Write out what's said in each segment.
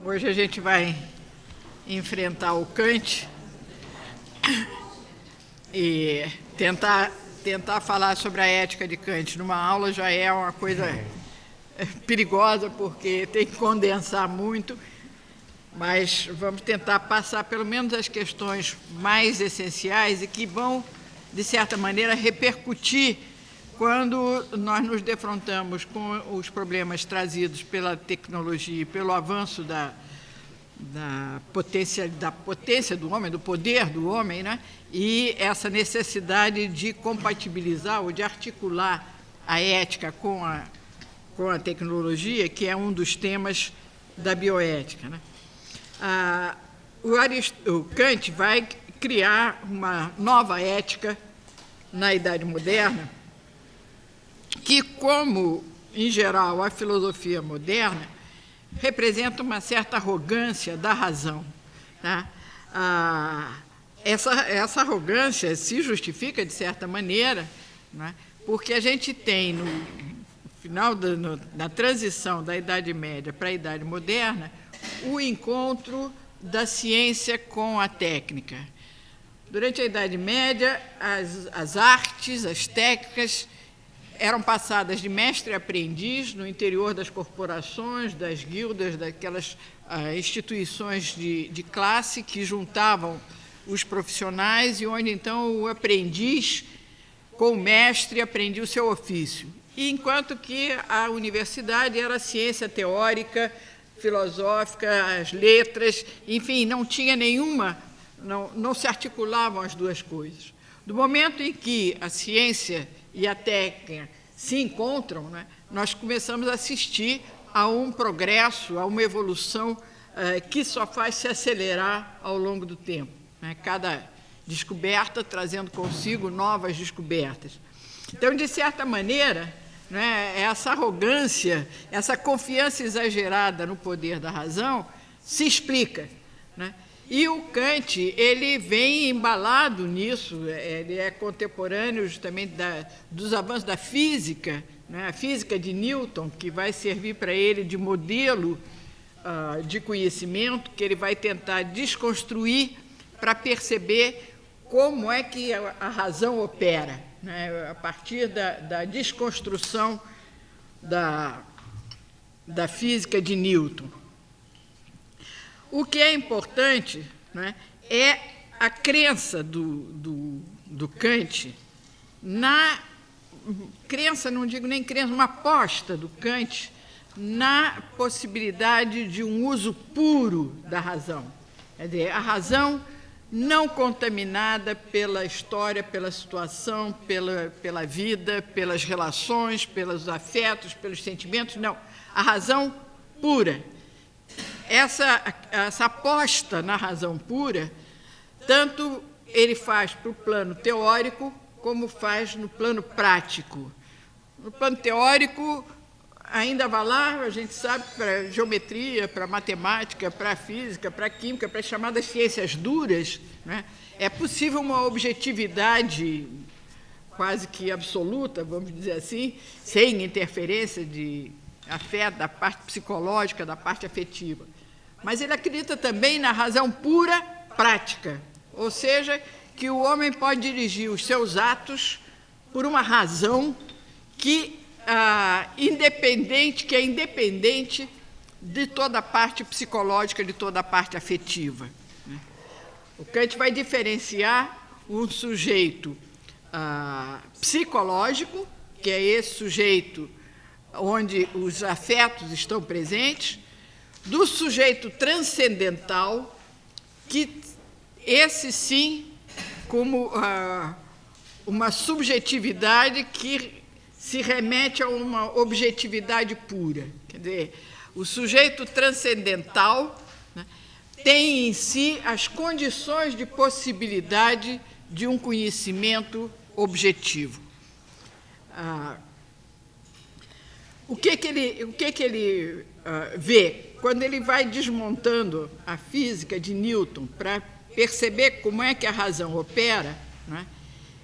Hoje a gente vai enfrentar o Kant e tentar falar sobre a ética de Kant numa aula já é uma coisa perigosa, porque tem que condensar muito, mas vamos tentar passar pelo menos as questões mais essenciais e que vão, de certa maneira, repercutir quando nós nos defrontamos com os problemas trazidos pela tecnologia e pelo avanço da potência do homem, do poder do homem, né? E essa necessidade de compatibilizar ou de articular a ética com a tecnologia, que é um dos temas da bioética, né? O Kant vai criar uma nova ética na Idade Moderna, que, como, em geral, a filosofia moderna, representa uma certa arrogância da razão, tá? Essa arrogância se justifica, de certa maneira, né, porque a gente tem, no final da transição da Idade Média para a Idade Moderna, o encontro da ciência com a técnica. Durante a Idade Média, as artes, as técnicas, eram passadas de mestre a aprendiz no interior das corporações, das guildas, daquelas instituições de classe que juntavam os profissionais e onde, então, o aprendiz, com o mestre, aprendia o seu ofício. E enquanto que a universidade era a ciência teórica, filosófica, as letras, enfim, não tinha nenhuma, não se articulavam as duas coisas. Do momento em que a ciência e a técnica se encontram, né, nós começamos a assistir a um progresso, a uma evolução que só faz se acelerar ao longo do tempo, né, cada descoberta trazendo consigo novas descobertas. Então, de certa maneira, né, essa arrogância, essa confiança exagerada no poder da razão se explica, né? E o Kant, ele vem embalado nisso, ele é contemporâneo justamente dos avanços da física, né? A física de Newton, que vai servir para ele de modelo de conhecimento, que ele vai tentar desconstruir para perceber como é que a razão opera, né? A partir da desconstrução da física de Newton. O que é importante, né, é a crença do Kant, crença, não digo nem crença, uma aposta do Kant na possibilidade de um uso puro da razão. Quer dizer, a razão não contaminada pela história, pela situação, pela vida, pelas relações, pelos afetos, pelos sentimentos, não. A razão pura. Essa aposta na razão pura, tanto ele faz para o plano teórico, como faz no plano prático. No plano teórico, ainda vai lá, a gente sabe, para geometria, para matemática, para física, para química, para as chamadas ciências duras, né, é possível uma objetividade quase que absoluta, vamos dizer assim, sem interferência de afeto, da parte psicológica, da parte afetiva. Mas ele acredita também na razão pura prática, ou seja, que o homem pode dirigir os seus atos por uma razão que é independente de toda a parte psicológica, de toda a parte afetiva. O Kant vai diferenciar um sujeito psicológico, que é esse sujeito onde os afetos estão presentes, do sujeito transcendental, que esse sim, como uma subjetividade que se remete a uma objetividade pura. Quer dizer, o sujeito transcendental, né, tem em si as condições de possibilidade de um conhecimento objetivo. O que ele vê? Quando ele vai desmontando a física de Newton para perceber como é que a razão opera, né,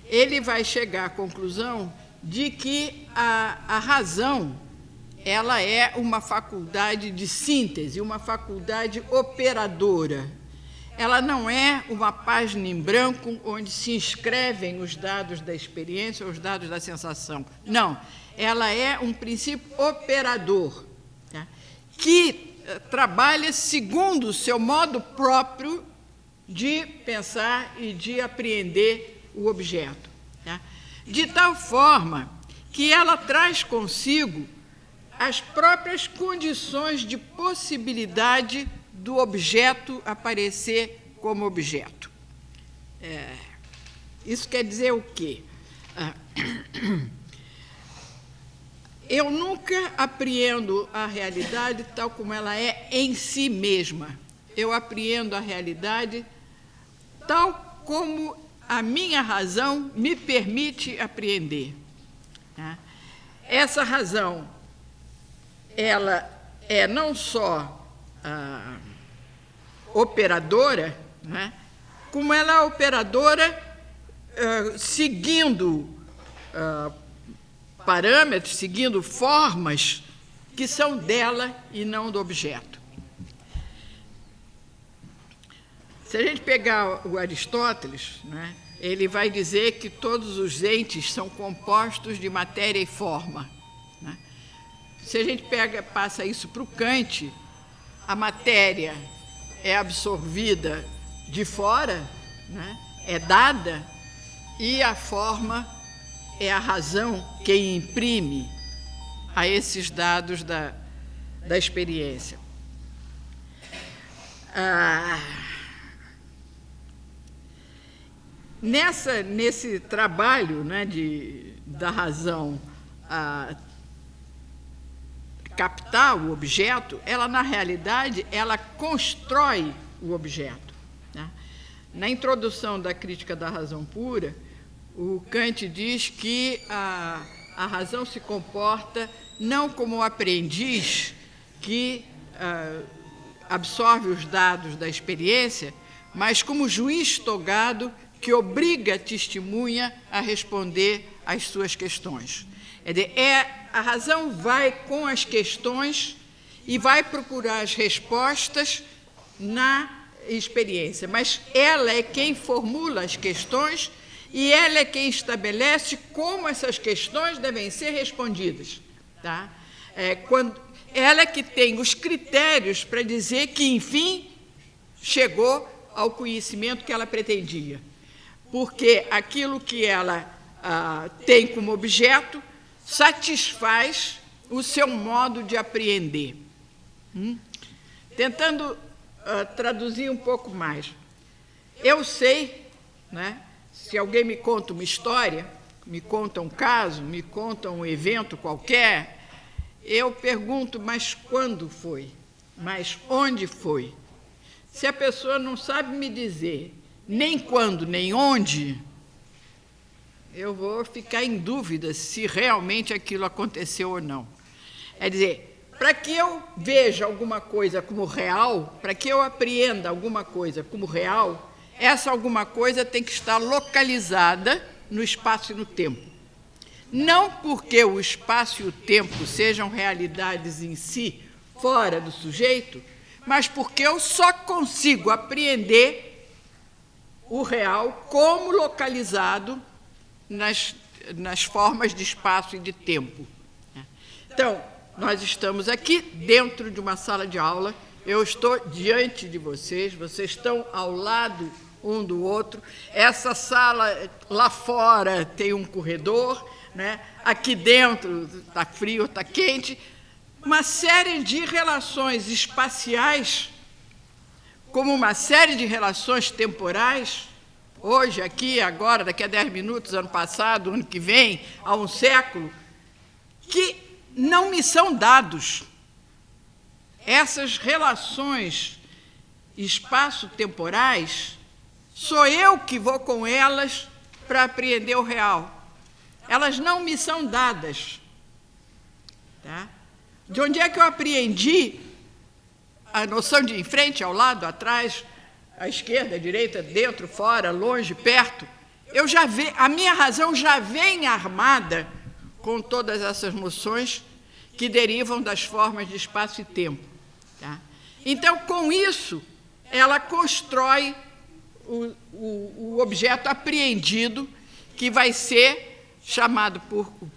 ele vai chegar à conclusão de que a razão ela é uma faculdade de síntese, uma faculdade operadora. Ela não é uma página em branco onde se inscrevem os dados da experiência ou os dados da sensação. Não, ela é um princípio operador, tá? Que trabalha segundo o seu modo próprio de pensar e de apreender o objeto, tá? De tal forma que ela traz consigo as próprias condições de possibilidade do objeto aparecer como objeto. Isso quer dizer o quê? Eu nunca apreendo a realidade tal como ela é em si mesma. Eu apreendo a realidade tal como a minha razão me permite apreender. Tá? Essa razão, ela é não só operadora, né, como ela é operadora seguindo parâmetros, seguindo formas que são dela e não do objeto. Se a gente pegar o Aristóteles, né, ele vai dizer que todos os entes são compostos de matéria e forma. Né? Se a gente passa isso para o Kant, a matéria é absorvida de fora, né, é dada, e a forma é a razão que imprime a esses dados da experiência. Nesse trabalho, né, da razão captar o objeto, ela, na realidade, ela constrói o objeto. Né? Na introdução da Crítica da Razão Pura, o Kant diz que a razão se comporta não como um aprendiz que absorve os dados da experiência, mas como juiz togado que obriga a testemunha a responder às suas questões. Quer dizer, a razão vai com as questões e vai procurar as respostas na experiência, mas ela é quem formula as questões e ela é quem estabelece como essas questões devem ser respondidas. Tá? Ela é que tem os critérios para dizer que, enfim, chegou ao conhecimento que ela pretendia. Porque aquilo que ela tem como objeto satisfaz o seu modo de apreender. Tentando traduzir um pouco mais. Eu sei, né, se alguém me conta uma história, me conta um caso, me conta um evento qualquer, eu pergunto, mas quando foi? Mas onde foi? Se a pessoa não sabe me dizer nem quando, nem onde, eu vou ficar em dúvida se realmente aquilo aconteceu ou não. É dizer, para que eu veja alguma coisa como real, para que eu apreenda alguma coisa como real, essa alguma coisa tem que estar localizada no espaço e no tempo. Não porque o espaço e o tempo sejam realidades em si, fora do sujeito, mas porque eu só consigo apreender o real como localizado nas formas de espaço e de tempo. Então, nós estamos aqui dentro de uma sala de aula, eu estou diante de vocês, vocês estão ao lado um do outro, essa sala lá fora tem um corredor, né? Aqui dentro está frio, está quente, uma série de relações espaciais, como uma série de relações temporais, hoje, aqui, agora, daqui a 10 minutos, ano passado, ano que vem, há um século, que não me são dados. Essas relações espaço-temporais, sou eu que vou com elas para apreender o real. Elas não me são dadas. Tá? De onde é que eu aprendi a noção de em frente, ao lado, atrás, à esquerda, à direita, dentro, fora, longe, perto? A minha razão já vem armada com todas essas noções que derivam das formas de espaço e tempo. Tá? Então, com isso, ela constrói o objeto apreendido, que vai ser chamado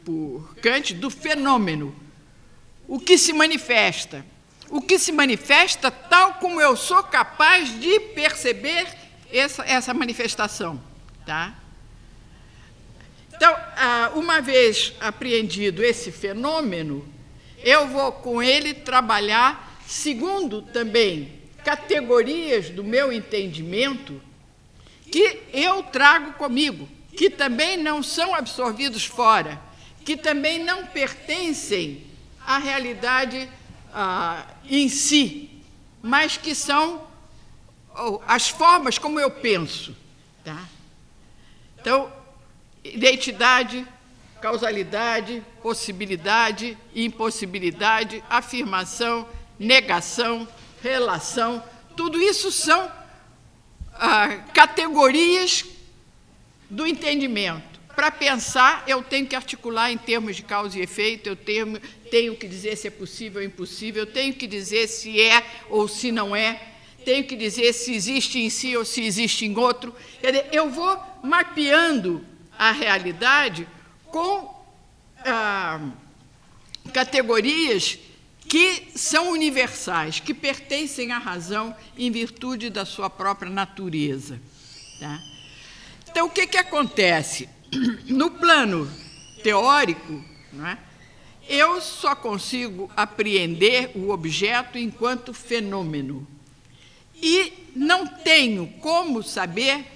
por Kant do fenômeno, o que se manifesta. O que se manifesta tal como eu sou capaz de perceber essa manifestação. Tá? Então, uma vez apreendido esse fenômeno, eu vou com ele trabalhar segundo também categorias do meu entendimento que eu trago comigo, que também não são absorvidos fora, que também não pertencem à realidade em si, mas que são as formas como eu penso. Tá? Então, identidade, causalidade, possibilidade, impossibilidade, afirmação, negação, relação, tudo isso são categorias do entendimento. Para pensar, eu tenho que articular em termos de causa e efeito, eu tenho que dizer se é possível ou impossível, eu tenho que dizer se é ou se não é, tenho que dizer se existe em si ou se existe em outro. Quer dizer, eu vou mapeando a realidade com categorias que são universais, que pertencem à razão em virtude da sua própria natureza. Tá? Então, o que acontece? No plano teórico, não é, eu só consigo apreender o objeto enquanto fenômeno. E não tenho como saber,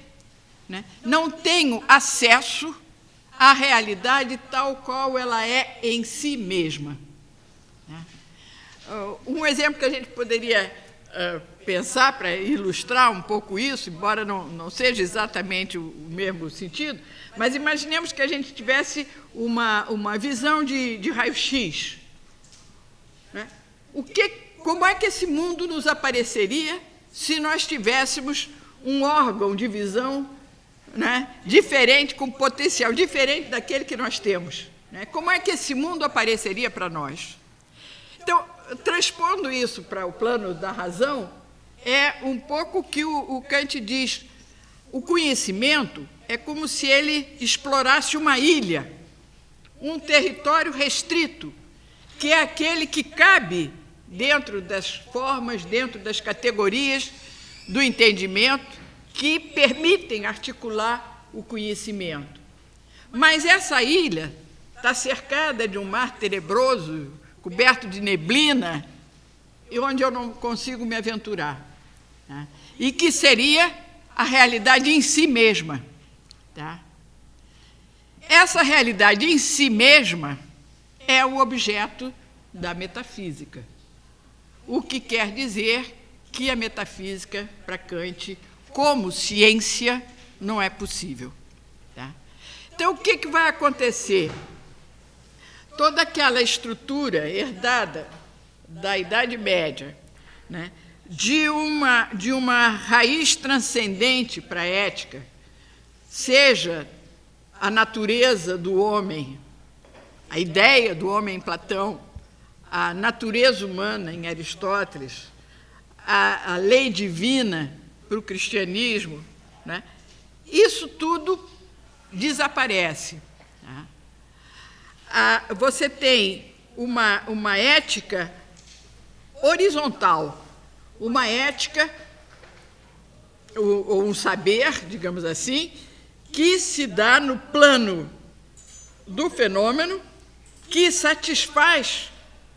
né, não tenho acesso à realidade tal qual ela é em si mesma. Um exemplo que a gente poderia pensar para ilustrar um pouco isso, embora não seja exatamente o mesmo sentido, mas imaginemos que a gente tivesse uma visão de raio-x. Né? Como é que esse mundo nos apareceria se nós tivéssemos um órgão de visão, né, diferente, com potencial diferente daquele que nós temos? Né? Como é que esse mundo apareceria para nós? Então, transpondo isso para o plano da razão, é um pouco o que o Kant diz. O conhecimento é como se ele explorasse uma ilha, um território restrito, que é aquele que cabe dentro das formas, dentro das categorias do entendimento, que permitem articular o conhecimento. Mas essa ilha está cercada de um mar tenebroso, coberto de neblina, e onde eu não consigo me aventurar. Tá? E que seria a realidade em si mesma. Tá? Essa realidade em si mesma é o objeto da metafísica. O que quer dizer que a metafísica, para Kant, como ciência, não é possível. Tá? Então, o que vai acontecer? Toda aquela estrutura herdada da Idade Média, né, de uma raiz transcendente para a ética, seja a natureza do homem, a ideia do homem em Platão, a natureza humana em Aristóteles, a lei divina para o cristianismo, né, isso tudo desaparece. Tá? Você tem uma ética horizontal, uma ética, ou um saber, digamos assim, que se dá no plano do fenômeno, que satisfaz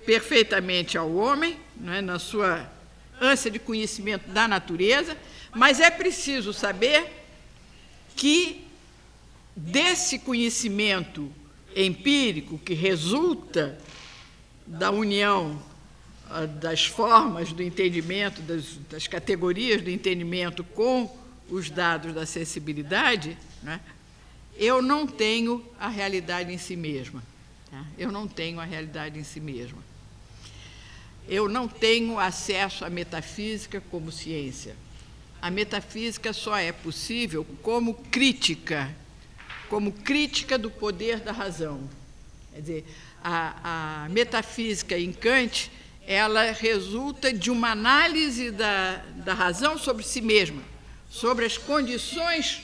perfeitamente ao homem, né, na sua ânsia de conhecimento da natureza, mas é preciso saber que desse conhecimento empírico que resulta da união das formas do entendimento, das categorias do entendimento com os dados da sensibilidade, né, eu não tenho a realidade em si mesma. Tá? Eu não tenho a realidade em si mesma. Eu não tenho acesso à metafísica como ciência. A metafísica só é possível como crítica do poder da razão. Quer dizer, a metafísica em Kant, ela resulta de uma análise da razão sobre si mesma, sobre as condições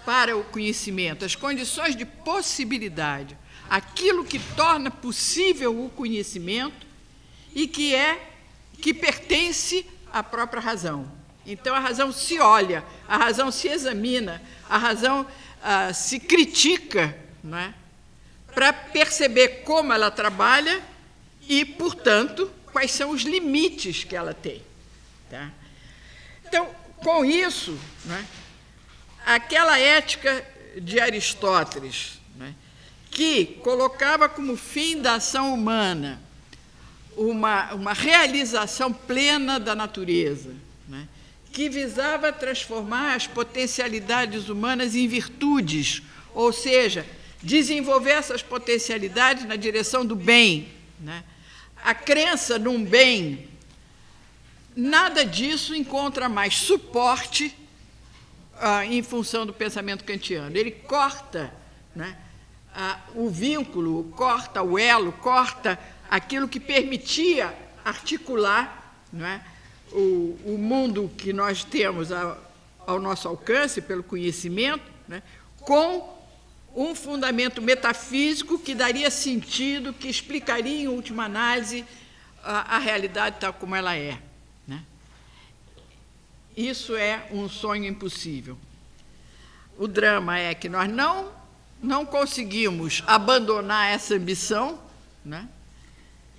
para o conhecimento, as condições de possibilidade, aquilo que torna possível o conhecimento e que pertence à própria razão. Então, a razão se olha, a razão se examina, a razão se critica, não é? Para perceber como ela trabalha e, portanto, quais são os limites que ela tem. Tá? Então, com isso, não é? Aquela ética de Aristóteles, não é? Que colocava como fim da ação humana uma realização plena da natureza, não é? Que visava transformar as potencialidades humanas em virtudes, ou seja, desenvolver essas potencialidades na direção do bem, né? A crença num bem, nada disso encontra mais suporte em função do pensamento kantiano. Ele corta, né, o vínculo, corta o elo, corta aquilo que permitia articular, não é, o mundo que nós temos ao nosso alcance, pelo conhecimento, né, com um fundamento metafísico que daria sentido, que explicaria, em última análise, a realidade tal como ela é. Né? Isso é um sonho impossível. O drama é que nós não conseguimos abandonar essa ambição, né?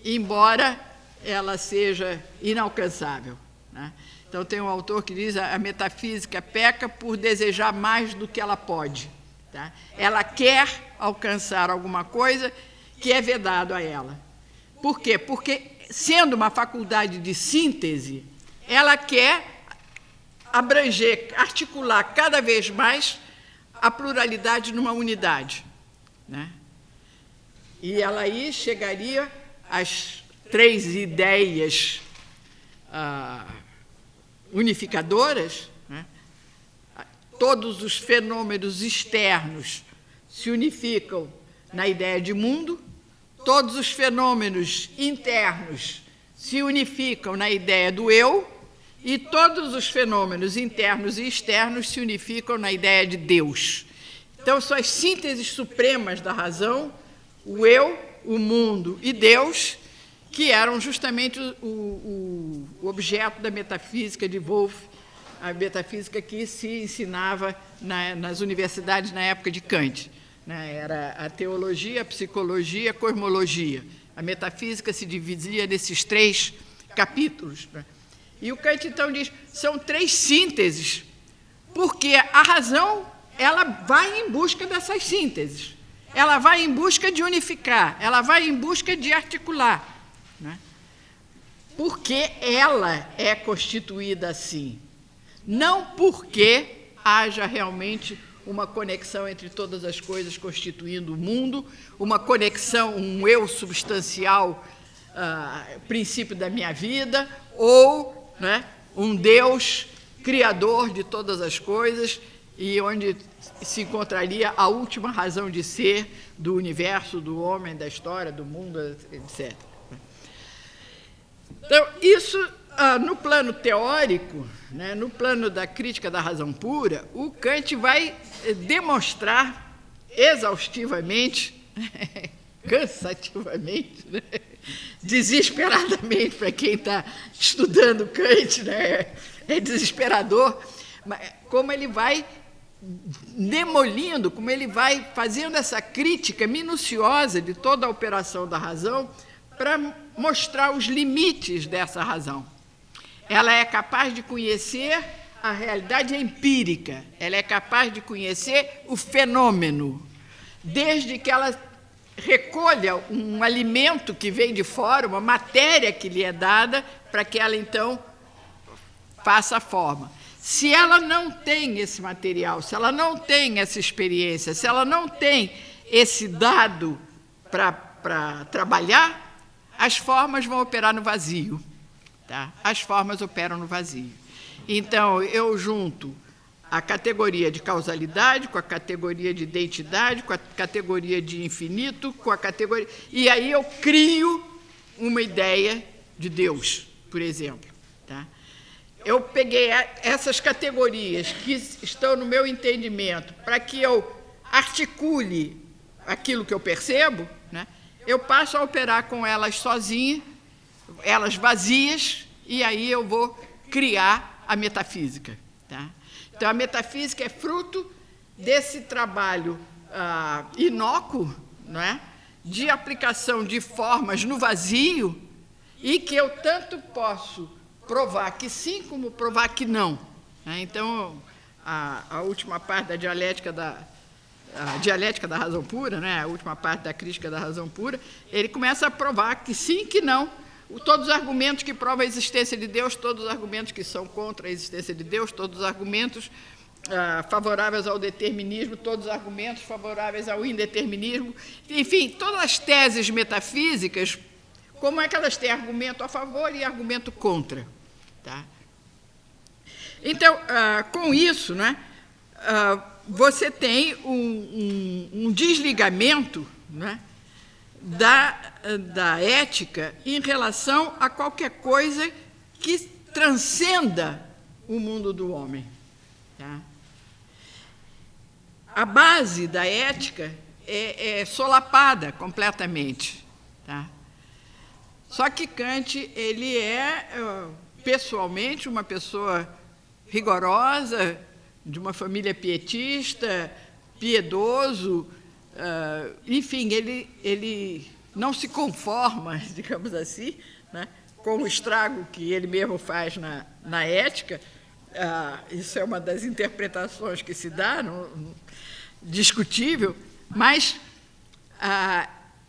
Embora ela seja inalcançável. Né? Então, tem um autor que diz que a metafísica peca por desejar mais do que ela pode. Tá? Ela quer alcançar alguma coisa que é vedado a ela. Por quê? Porque, sendo uma faculdade de síntese, ela quer abranger, articular cada vez mais a pluralidade numa unidade. Né? E ela aí chegaria às 3 ideias unificadoras, né? Todos os fenômenos externos se unificam na ideia de mundo, todos os fenômenos internos se unificam na ideia do eu, e todos os fenômenos internos e externos se unificam na ideia de Deus. Então, são as sínteses supremas da razão, o eu, o mundo e Deus, que eram justamente o objeto da metafísica de Wolff, a metafísica que se ensinava nas universidades na época de Kant. Né? Era a teologia, a psicologia, a cosmologia. A metafísica se dividia nesses 3 capítulos. Né? E o Kant, então, diz, são 3 sínteses, porque a razão ela vai em busca dessas sínteses. Ela vai em busca de unificar, ela vai em busca de articular. Né? Porque ela é constituída assim. Não porque haja realmente uma conexão entre todas as coisas constituindo o mundo, uma conexão, um eu substancial, princípio da minha vida, ou, né, um Deus criador de todas as coisas e onde se encontraria a última razão de ser do universo, do homem, da história, do mundo, etc. Então, isso, no plano teórico, né, no plano da crítica da razão pura, o Kant vai demonstrar exaustivamente, cansativamente, né, desesperadamente, para quem está estudando Kant, né, é desesperador, como ele vai demolindo, como ele vai fazendo essa crítica minuciosa de toda a operação da razão para mostrar os limites dessa razão. Ela é capaz de conhecer a realidade empírica, ela é capaz de conhecer o fenômeno, desde que ela recolha um alimento que vem de fora, uma matéria que lhe é dada, para que ela, então, faça a forma. Se ela não tem esse material, se ela não tem essa experiência, se ela não tem esse dado para trabalhar, as formas vão operar no vazio. Tá? As formas operam no vazio. Então, eu junto a categoria de causalidade, com a categoria de identidade, com a categoria de infinito, com a categoria... E aí eu crio uma ideia de Deus, por exemplo. Tá? Eu peguei essas categorias que estão no meu entendimento para que eu articule aquilo que eu percebo, né? Eu passo a operar com elas sozinha, elas vazias, e aí eu vou criar a metafísica. Tá? Então, a metafísica é fruto desse trabalho inócuo, não é? De aplicação de formas no vazio, e que eu tanto posso provar que sim, como provar que não. Então, a última parte da dialética da razão pura, né? A última parte da crítica da razão pura, ele começa a provar que sim, que não. Todos os argumentos que provam a existência de Deus, todos os argumentos que são contra a existência de Deus, todos os argumentos favoráveis ao determinismo, todos os argumentos favoráveis ao indeterminismo, enfim, todas as teses metafísicas, como é que elas têm argumento a favor e argumento contra. Tá? Então, com isso, né, você tem um desligamento, né, da ética em relação a qualquer coisa que transcenda o mundo do homem. Tá? A base da ética é solapada completamente. Tá? Só que Kant, ele é, pessoalmente, uma pessoa rigorosa, de uma família pietista, piedoso, enfim, ele não se conforma, digamos assim, né, com o estrago que ele mesmo faz na ética. Isso é uma das interpretações que se dá, discutível, mas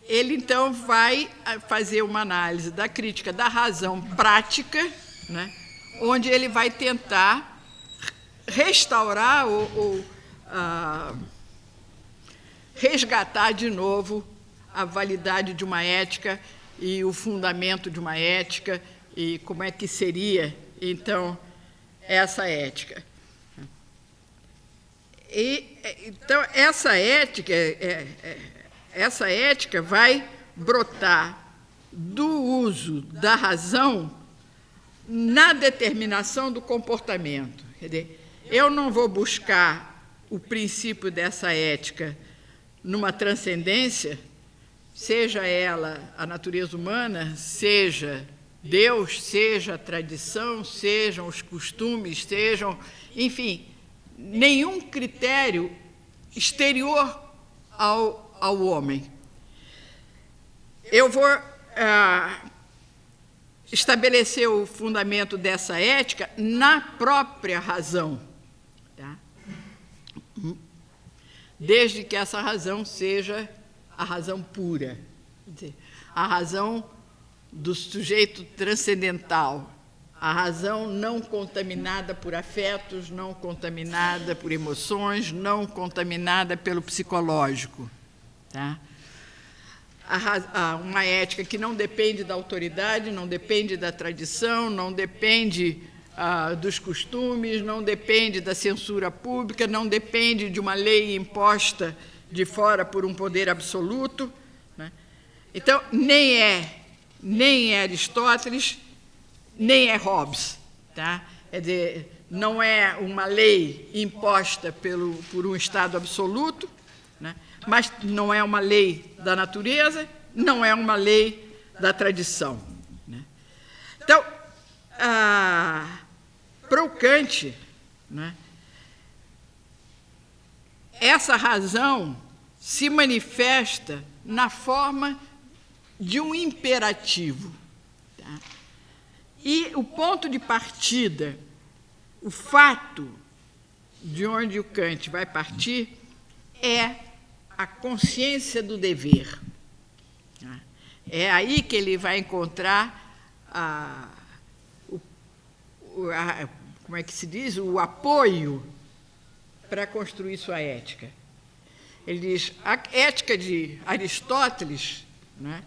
ele, então, vai fazer uma análise da crítica da razão prática, né, onde ele vai tentar restaurar ou resgatar de novo a validade de uma ética e o fundamento de uma ética e como é que seria, então, essa ética. Então, essa ética vai brotar do uso da razão na determinação do comportamento. Quer dizer, eu não vou buscar o princípio dessa ética numa transcendência, seja ela a natureza humana, seja Deus, seja a tradição, sejam os costumes, sejam, enfim, nenhum critério exterior ao homem. Eu vou estabelecer o fundamento dessa ética na própria razão, tá? Desde que essa razão seja a razão pura, quer dizer, a razão do sujeito transcendental, a razão não contaminada por afetos, não contaminada por emoções, não contaminada pelo psicológico. Tá? Uma ética que não depende da autoridade, não depende da tradição, não depende dos costumes, não depende da censura pública, não depende de uma lei imposta de fora por um poder absoluto. Né? Então, nem é Aristóteles, nem é Hobbes. Tá? Quer dizer, não é uma lei imposta por um Estado absoluto, né? Mas não é uma lei da natureza, não é uma lei da tradição. Né? Então, para o Kant, né, essa razão se manifesta na forma de um imperativo. Tá? E o ponto de partida, o fato de onde o Kant vai partir, é a consciência do dever. Tá? É aí que ele vai encontrar como é que se diz? O apoio para construir sua ética. Ele diz, a ética de Aristóteles, né,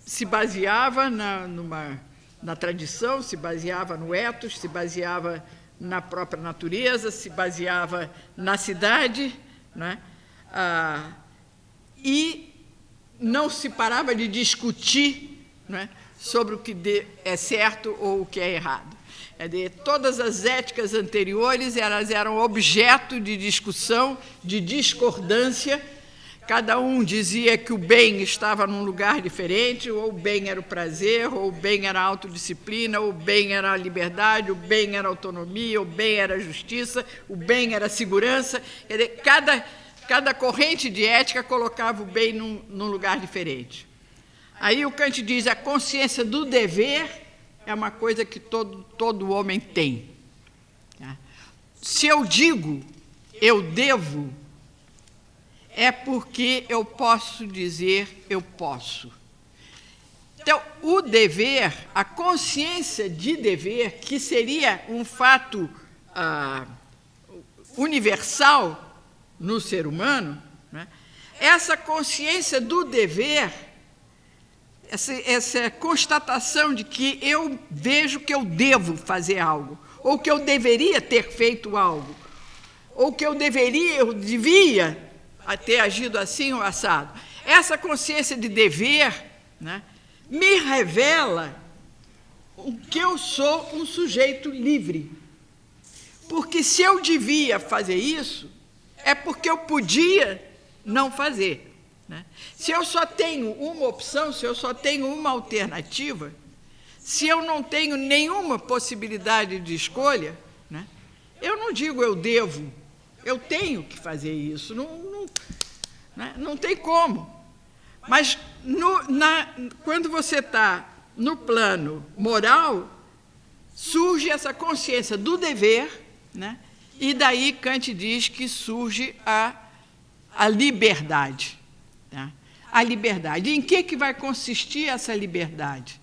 se baseava na tradição, se baseava no ethos, se baseava na própria natureza, se baseava na cidade, né? E não se parava de discutir, né, sobre o que é certo ou o que é errado. Todas as éticas anteriores elas eram objeto de discussão, de discordância. Cada um dizia que o bem estava num lugar diferente, ou o bem era o prazer, ou o bem era a autodisciplina, ou o bem era a liberdade, o bem era a autonomia, o bem era a justiça, o bem era a segurança. Quer dizer, cada corrente de ética colocava o bem num lugar diferente. Aí o Kant diz, a consciência do dever é uma coisa que todo homem tem. Se eu digo, eu devo, é porque eu posso dizer, eu posso. Então, o dever, a consciência de dever, que seria um fato universal no ser humano, né? Essa consciência do dever, essa constatação de que eu vejo que eu devo fazer algo, ou que eu deveria ter feito algo, ou que eu devia ter agido assim ou assado. Essa consciência de dever, né, me revela que eu sou um sujeito livre. Porque se eu devia fazer isso, é porque eu podia não fazer. Se eu só tenho uma opção, se eu só tenho uma alternativa, se eu não tenho nenhuma possibilidade de escolha, né, eu não digo eu devo, eu tenho que fazer isso, não tem como. Mas quando você está no plano moral, surge essa consciência do dever, né, e daí Kant diz que surge a liberdade. Tá? A liberdade. Em que vai consistir essa liberdade?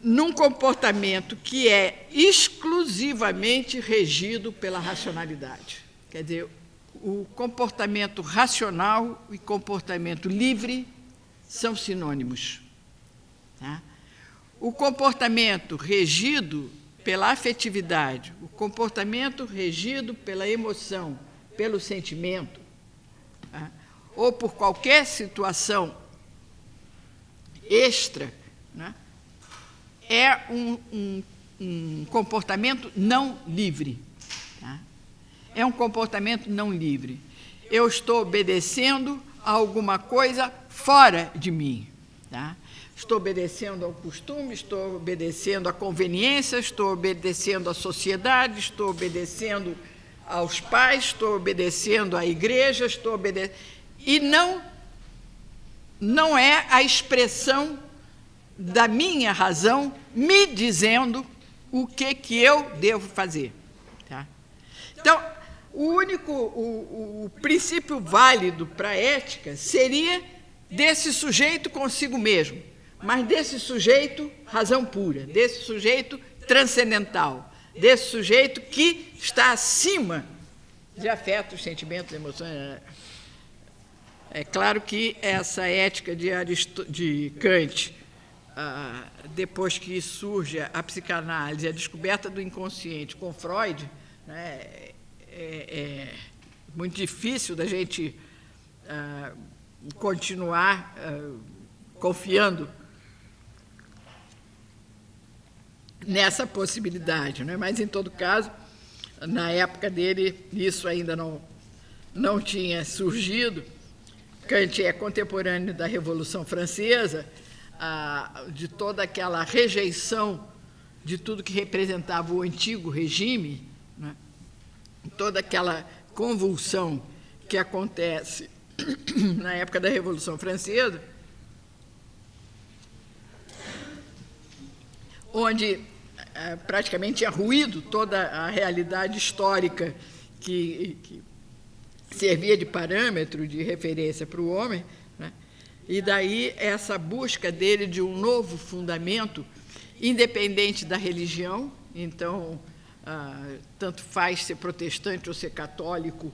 Num comportamento que é exclusivamente regido pela racionalidade. Quer dizer, o comportamento racional e comportamento livre são sinônimos. Tá? O comportamento regido pela afetividade, o comportamento regido pela emoção, pelo sentimento, tá? Ou por qualquer situação extra, né, é um comportamento não livre. Tá? É um comportamento não livre. Eu estou obedecendo a alguma coisa fora de mim. Tá? Estou obedecendo ao costume, estou obedecendo à conveniência, estou obedecendo à sociedade, estou obedecendo aos pais, estou obedecendo à igreja, estou obedecendo... E não é a expressão da minha razão me dizendo o que eu devo fazer. Tá? Então, o princípio válido para a ética seria desse sujeito consigo mesmo, mas desse sujeito razão pura, desse sujeito transcendental, desse sujeito que está acima de afetos, sentimentos, emoções. É claro que essa ética de Kant, depois que surge a psicanálise, a descoberta do inconsciente com Freud, né, é muito difícil da gente continuar confiando nessa possibilidade, né? Mas, em todo caso, na época dele, isso ainda não tinha surgido. Kant é contemporâneo da Revolução Francesa, de toda aquela rejeição de tudo que representava o antigo regime, né? Toda aquela convulsão que acontece na época da Revolução Francesa, onde praticamente tinha ruído toda a realidade histórica que servia de parâmetro, de referência para o homem, né? E daí essa busca dele de um novo fundamento, independente da religião. Então, tanto faz ser protestante ou ser católico,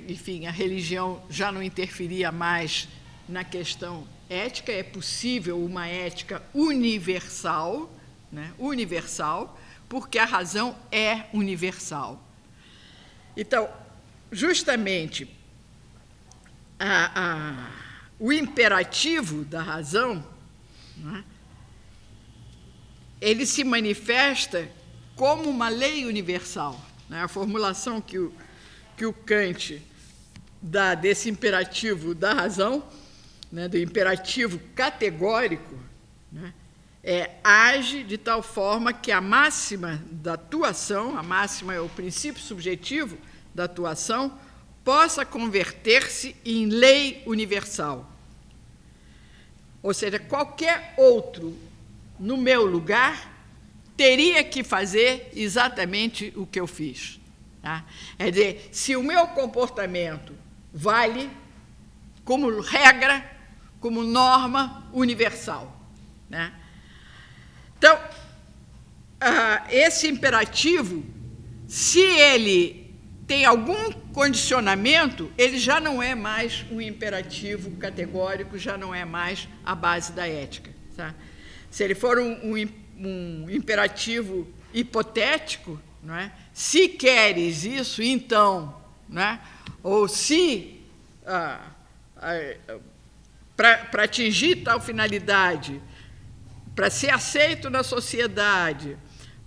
enfim, a religião já não interferia mais na questão ética. É possível uma ética universal, né? Universal, porque a razão é universal. Então, justamente, o imperativo da razão, não é? Ele se manifesta como uma lei universal. Né? A formulação que o Kant dá desse imperativo da razão, né, do imperativo categórico, né, age de tal forma que a máxima da atuação, a máxima é o princípio subjetivo da atuação, possa converter-se em lei universal. Ou seja, qualquer outro no meu lugar teria que fazer exatamente o que eu fiz. Tá? É dizer, se o meu comportamento vale como regra, como norma universal. Né? Então, esse imperativo, se ele tem algum condicionamento, ele já não é mais um imperativo categórico, já não é mais a base da ética. Tá? Se ele for um imperativo hipotético, não é? Se queres isso, então, não é? Ou se, para atingir tal finalidade, para ser aceito na sociedade,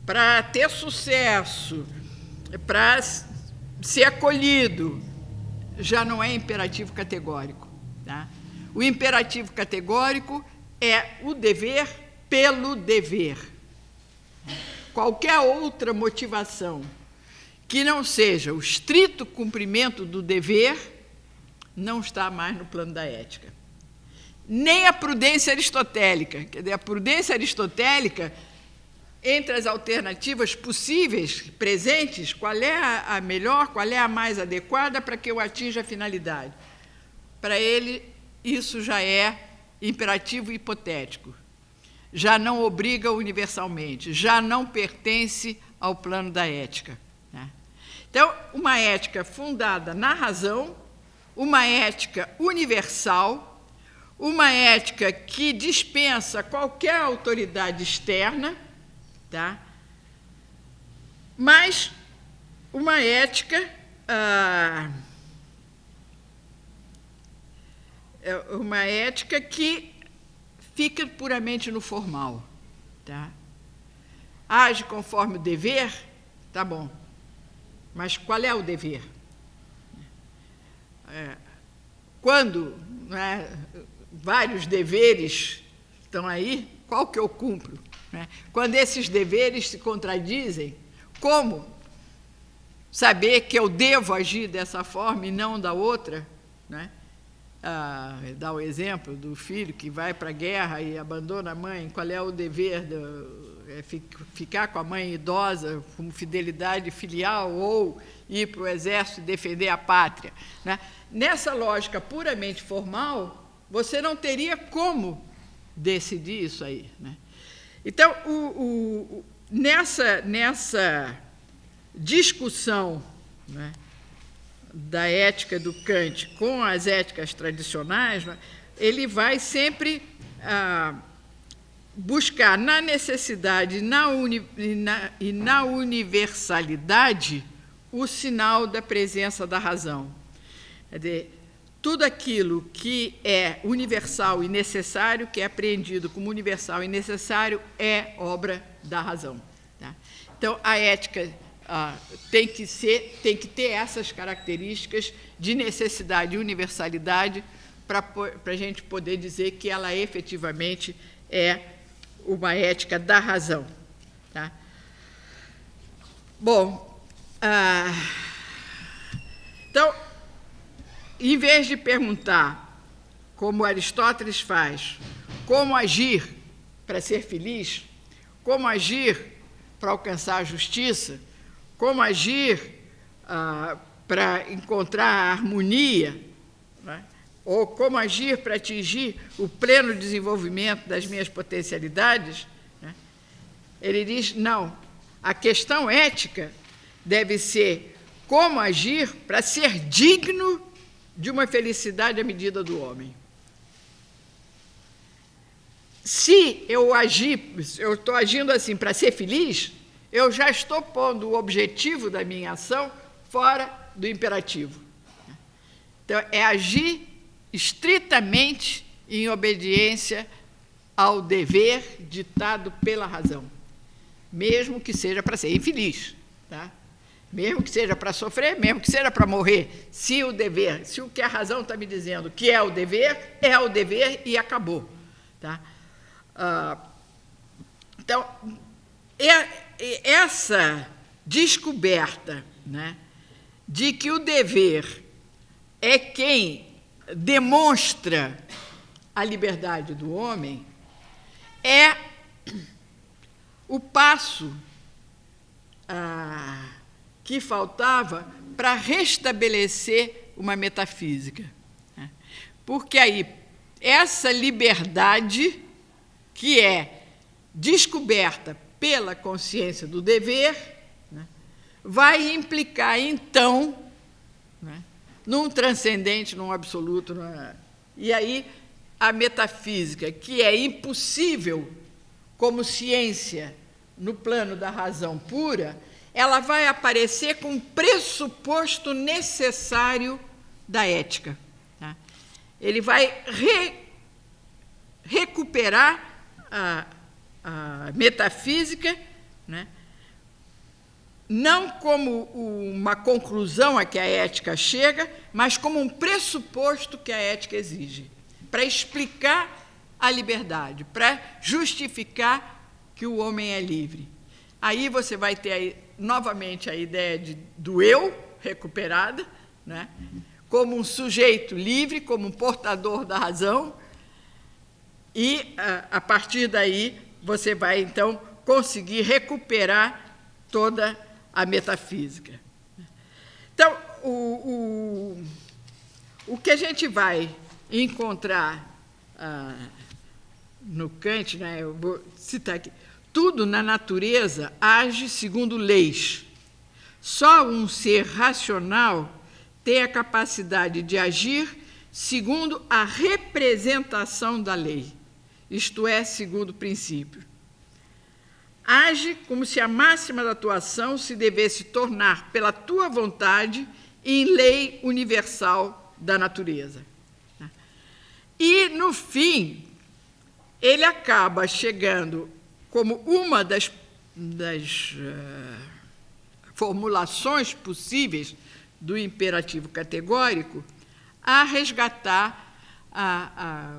para ter sucesso, para ser acolhido, já não é imperativo categórico. Tá? O imperativo categórico é o dever pelo dever. Qualquer outra motivação que não seja o estrito cumprimento do dever não está mais no plano da ética. Nem a prudência aristotélica. Quer dizer, a prudência aristotélica, entre as alternativas possíveis, presentes, qual é a melhor, qual é a mais adequada para que eu atinja a finalidade? Para ele, isso já é imperativo hipotético. Já não obriga universalmente, já não pertence ao plano da ética. Né? Então, uma ética fundada na razão, uma ética universal, uma ética que dispensa qualquer autoridade externa, tá? Mas uma ética que fica puramente no formal. Tá? Age conforme o dever, tá bom. Mas qual é o dever? Quando, né, vários deveres estão aí, qual que eu cumpro? Né? Quando esses deveres se contradizem, como saber que eu devo agir dessa forma e não da outra? Né? Dá o exemplo do filho que vai para a guerra e abandona a mãe, qual é o dever? Ficar com a mãe idosa como fidelidade filial ou ir para o exército e defender a pátria? Né? Nessa lógica puramente formal, você não teria como decidir isso aí. Né? Então, nessa discussão, né, da ética do Kant com as éticas tradicionais, ele vai sempre buscar na necessidade e na universalidade o sinal da presença da razão. Quer dizer, tudo aquilo que é universal e necessário, que é apreendido como universal e necessário, é obra da razão. Tá? Então, a ética tem que ter essas características de necessidade e universalidade para a gente poder dizer que ela efetivamente é uma ética da razão. Tá? Bom, então, em vez de perguntar, como Aristóteles faz, como agir para ser feliz, como agir para alcançar a justiça, como agir para encontrar a harmonia, né? Ou como agir para atingir o pleno desenvolvimento das minhas potencialidades, né? Ele diz, não, a questão ética deve ser como agir para ser digno de uma felicidade à medida do homem. Se eu estou agindo assim para ser feliz, eu já estou pondo o objetivo da minha ação fora do imperativo. Então, é agir estritamente em obediência ao dever ditado pela razão, mesmo que seja para ser infeliz, tá? Mesmo que seja para sofrer, mesmo que seja para morrer. Se o dever, se o que a razão está me dizendo que é o dever e acabou. Tá? Então, essa descoberta, né, de que o dever é quem demonstra a liberdade do homem é o passo que faltava para restabelecer uma metafísica. Né? Porque aí, essa liberdade, que é descoberta pela consciência do dever, né, vai implicar, então, né, num transcendente, num absoluto. E aí, a metafísica, que é impossível como ciência no plano da razão pura, ela vai aparecer com um pressuposto necessário da ética. Tá? Ele vai recuperar a metafísica, né, não como uma conclusão a que a ética chega, mas como um pressuposto que a ética exige, para explicar a liberdade, para justificar que o homem é livre. Aí você vai ter aí, novamente a ideia do eu recuperada, né, como um sujeito livre, como um portador da razão, e, a partir daí, você vai, então, conseguir recuperar toda a metafísica. Então, o que a gente vai encontrar no Kant, né, eu vou citar aqui, tudo na natureza age segundo leis. Só um ser racional tem a capacidade de agir segundo a representação da lei, isto é, segundo o princípio. Age como se a máxima da atuação se devesse tornar, pela tua vontade, em lei universal da natureza. E, no fim, ele acaba chegando, como uma das formulações possíveis do imperativo categórico, a resgatar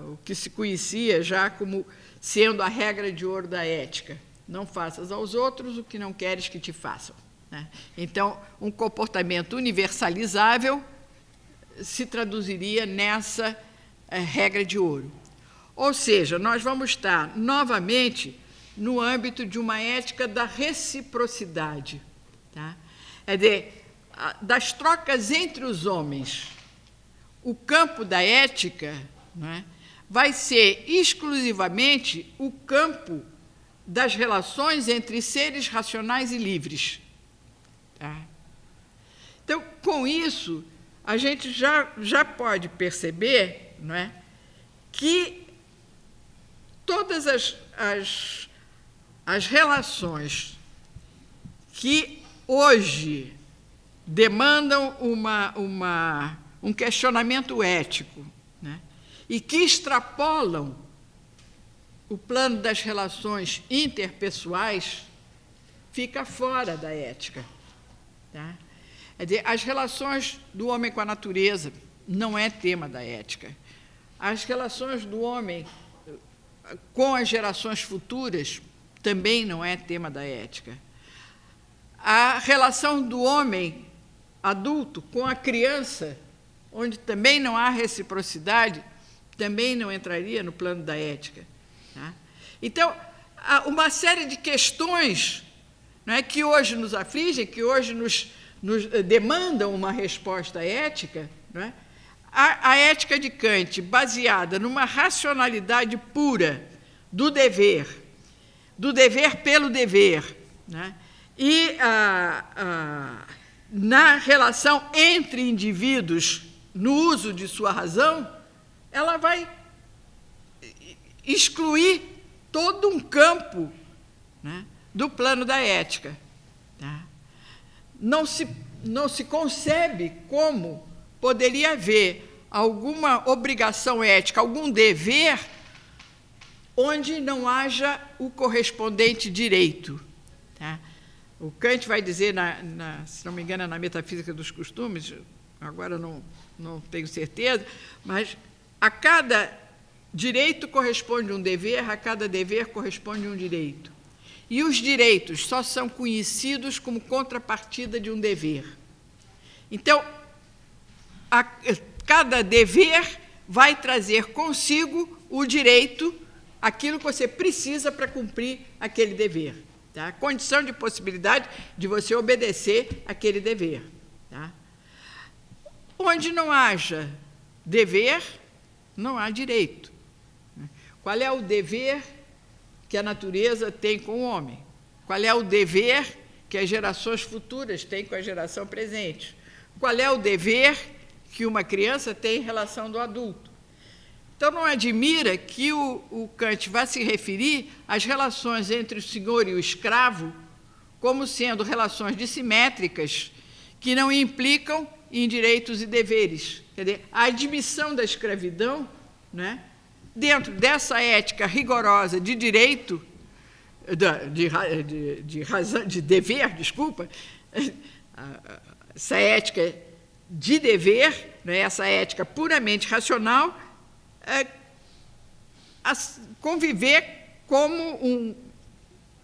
o que se conhecia já como sendo a regra de ouro da ética. Não faças aos outros o que não queres que te façam. Né? Então, um comportamento universalizável se traduziria nessa regra de ouro. Ou seja, nós vamos estar novamente no âmbito de uma ética da reciprocidade. Tá? É das trocas entre os homens. O campo da ética, né, vai ser exclusivamente o campo das relações entre seres racionais e livres. Tá? Então, com isso, a gente já pode perceber, não é, que todas as relações que hoje demandam um questionamento ético, né, e que extrapolam o plano das relações interpessoais, fica fora da ética. Tá? Quer dizer, as relações do homem com a natureza não é tema da ética. As relações do homem com as gerações futuras também não é tema da ética. A relação do homem adulto com a criança, onde também não há reciprocidade, também não entraria no plano da ética. Tá? Então, há uma série de questões, não é, que hoje nos afligem, que hoje nos demandam uma resposta ética. Não é? A ética de Kant, baseada numa racionalidade pura do dever pelo dever, né? E na relação entre indivíduos, no uso de sua razão, ela vai excluir todo um campo, né, do plano da ética. Tá? Não se concebe como poderia haver alguma obrigação ética, algum dever, onde não haja o correspondente direito. Tá? O Kant vai dizer, se não me engano, na Metafísica dos Costumes, agora não tenho certeza, mas a cada direito corresponde um dever, a cada dever corresponde um direito. E os direitos só são conhecidos como contrapartida de um dever. Então, cada dever vai trazer consigo o direito, aquilo que você precisa para cumprir aquele dever. Tá? A condição de possibilidade de você obedecer aquele dever. Tá? Onde não haja dever, não há direito. Qual é o dever que a natureza tem com o homem? Qual é o dever que as gerações futuras têm com a geração presente? Qual é o dever que uma criança tem em relação do adulto? Então, não admira que o Kant vá se referir às relações entre o senhor e o escravo como sendo relações dissimétricas que não implicam em direitos e deveres. Quer dizer, a admissão da escravidão, né, dentro dessa ética rigorosa de direito, de dever, desculpa, essa ética de dever, né, essa ética puramente racional, conviver como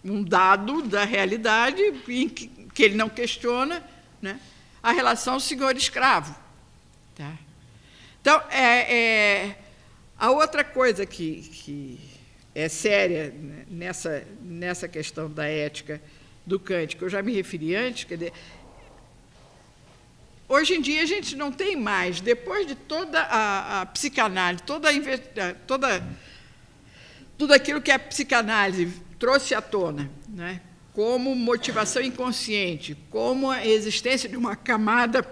um dado da realidade em que ele não questiona, né, a relação senhor-escravo. Tá? Então, a outra coisa que é séria, né, nessa questão da ética do Kant, que eu já me referi antes, quer dizer, hoje em dia a gente não tem mais, depois de toda a psicanálise, tudo aquilo que a psicanálise trouxe à tona, né, como motivação inconsciente, como a existência de uma camada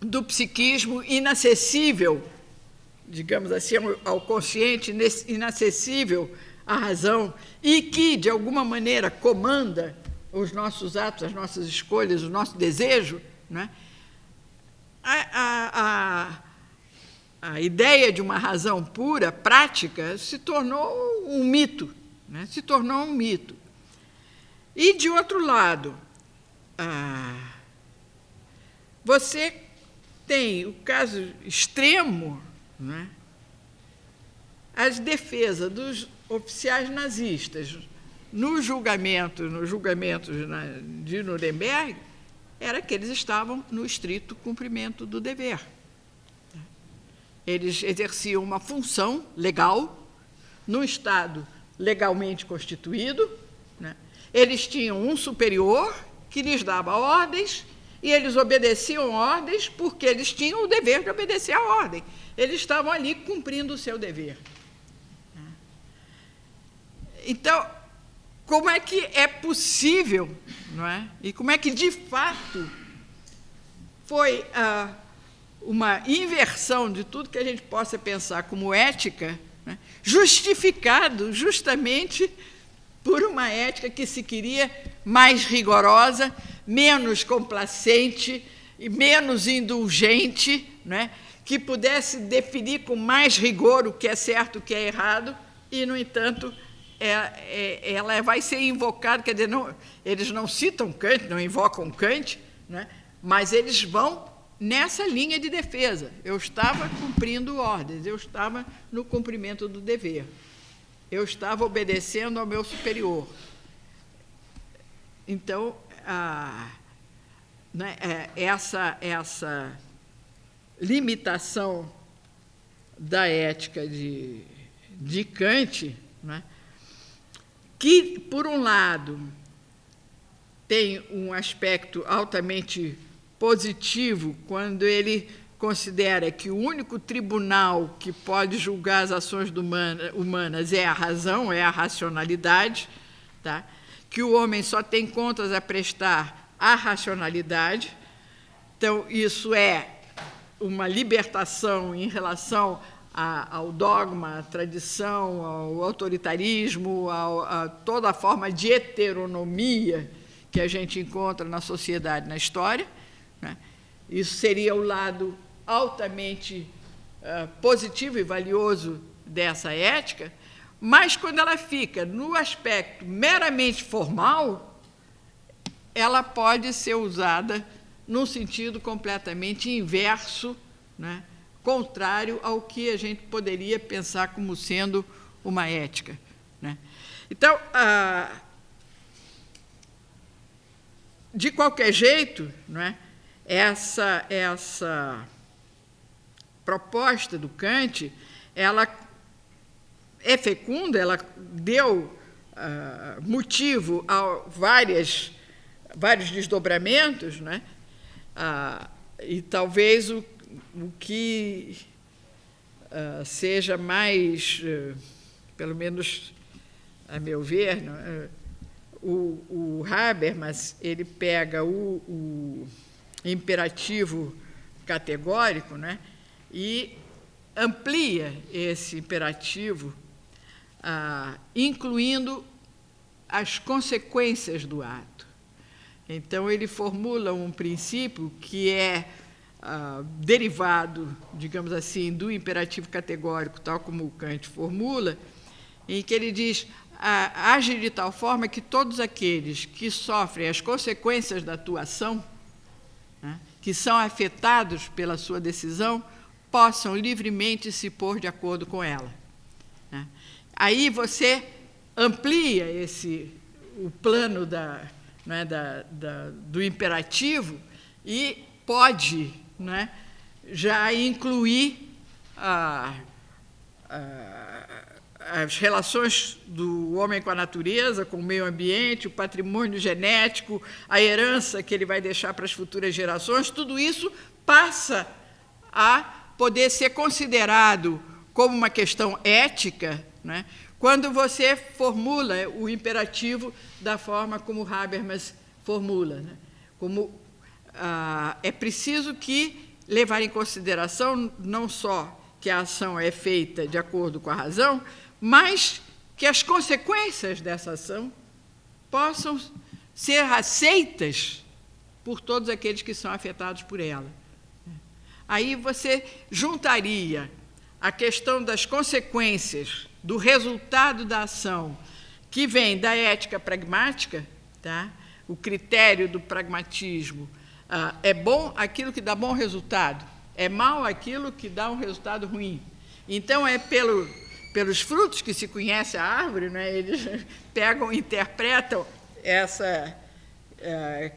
do psiquismo inacessível, digamos assim, ao consciente, inacessível à razão, e que, de alguma maneira, comanda os nossos atos, as nossas escolhas, o nosso desejo, né? A ideia de uma razão pura, prática, se tornou um mito. Né? Se tornou um mito. E, de outro lado, você tem o caso extremo, né? As defesas dos oficiais nazistas nos julgamentos de Nuremberg, era que eles estavam no estrito cumprimento do dever. Eles exerciam uma função legal, num Estado legalmente constituído, né? Eles tinham um superior que lhes dava ordens, e eles obedeciam ordens porque eles tinham o dever de obedecer a ordem. Eles estavam ali cumprindo o seu dever. Então, como é que é possível, não é? E como é que, de fato, foi uma inversão de tudo que a gente possa pensar como ética, né, justificado justamente por uma ética que se queria mais rigorosa, menos complacente e menos indulgente, né, que pudesse definir com mais rigor o que é certo e o que é errado, e, no entanto, ela vai ser invocada, quer dizer, eles não citam Kant, não invocam Kant, né, mas eles vão nessa linha de defesa. Eu estava cumprindo ordens, eu estava no cumprimento do dever, eu estava obedecendo ao meu superior. Então, né, essa limitação da ética de Kant, né, que, por um lado, tem um aspecto altamente positivo quando ele considera que o único tribunal que pode julgar as ações humanas é a razão, é a racionalidade, tá? Que o homem só tem contas a prestar à racionalidade. Então, isso é uma libertação em relação ao dogma, à tradição, ao autoritarismo, a toda a forma de heteronomia que a gente encontra na sociedade, na história, né? Isso seria o lado altamente positivo e valioso dessa ética, mas quando ela fica no aspecto meramente formal, ela pode ser usada num sentido completamente inverso, né? Contrário ao que a gente poderia pensar como sendo uma ética, né? Então, de qualquer jeito, não é? Essa proposta do Kant, ela é fecunda, ela deu motivo a vários desdobramentos, né? E talvez o que seja mais, pelo menos a meu ver, o Habermas, ele pega o imperativo categórico, né, e amplia esse imperativo, incluindo as consequências do ato. Então, ele formula um princípio que é derivado, digamos assim, do imperativo categórico, tal como o Kant formula, em que ele diz: age de tal forma que todos aqueles que sofrem as consequências da tua ação, né, que são afetados pela sua decisão, possam livremente se pôr de acordo com ela, né? Aí você amplia o plano do imperativo e pode, né, já incluir as relações do homem com a natureza, com o meio ambiente, o patrimônio genético, a herança que ele vai deixar para as futuras gerações. Tudo isso passa a poder ser considerado como uma questão ética, né, quando você formula o imperativo da forma como Habermas formula, né? Como é preciso levar em consideração não só que a ação é feita de acordo com a razão, mas que as consequências dessa ação possam ser aceitas por todos aqueles que são afetados por ela. Aí você juntaria a questão das consequências do resultado da ação, que vem da ética pragmática, tá? O critério do pragmatismo, é bom aquilo que dá bom resultado, é mal aquilo que dá um resultado ruim. Então, é pelos frutos que se conhece a árvore, né? Eles pegam e interpretam essa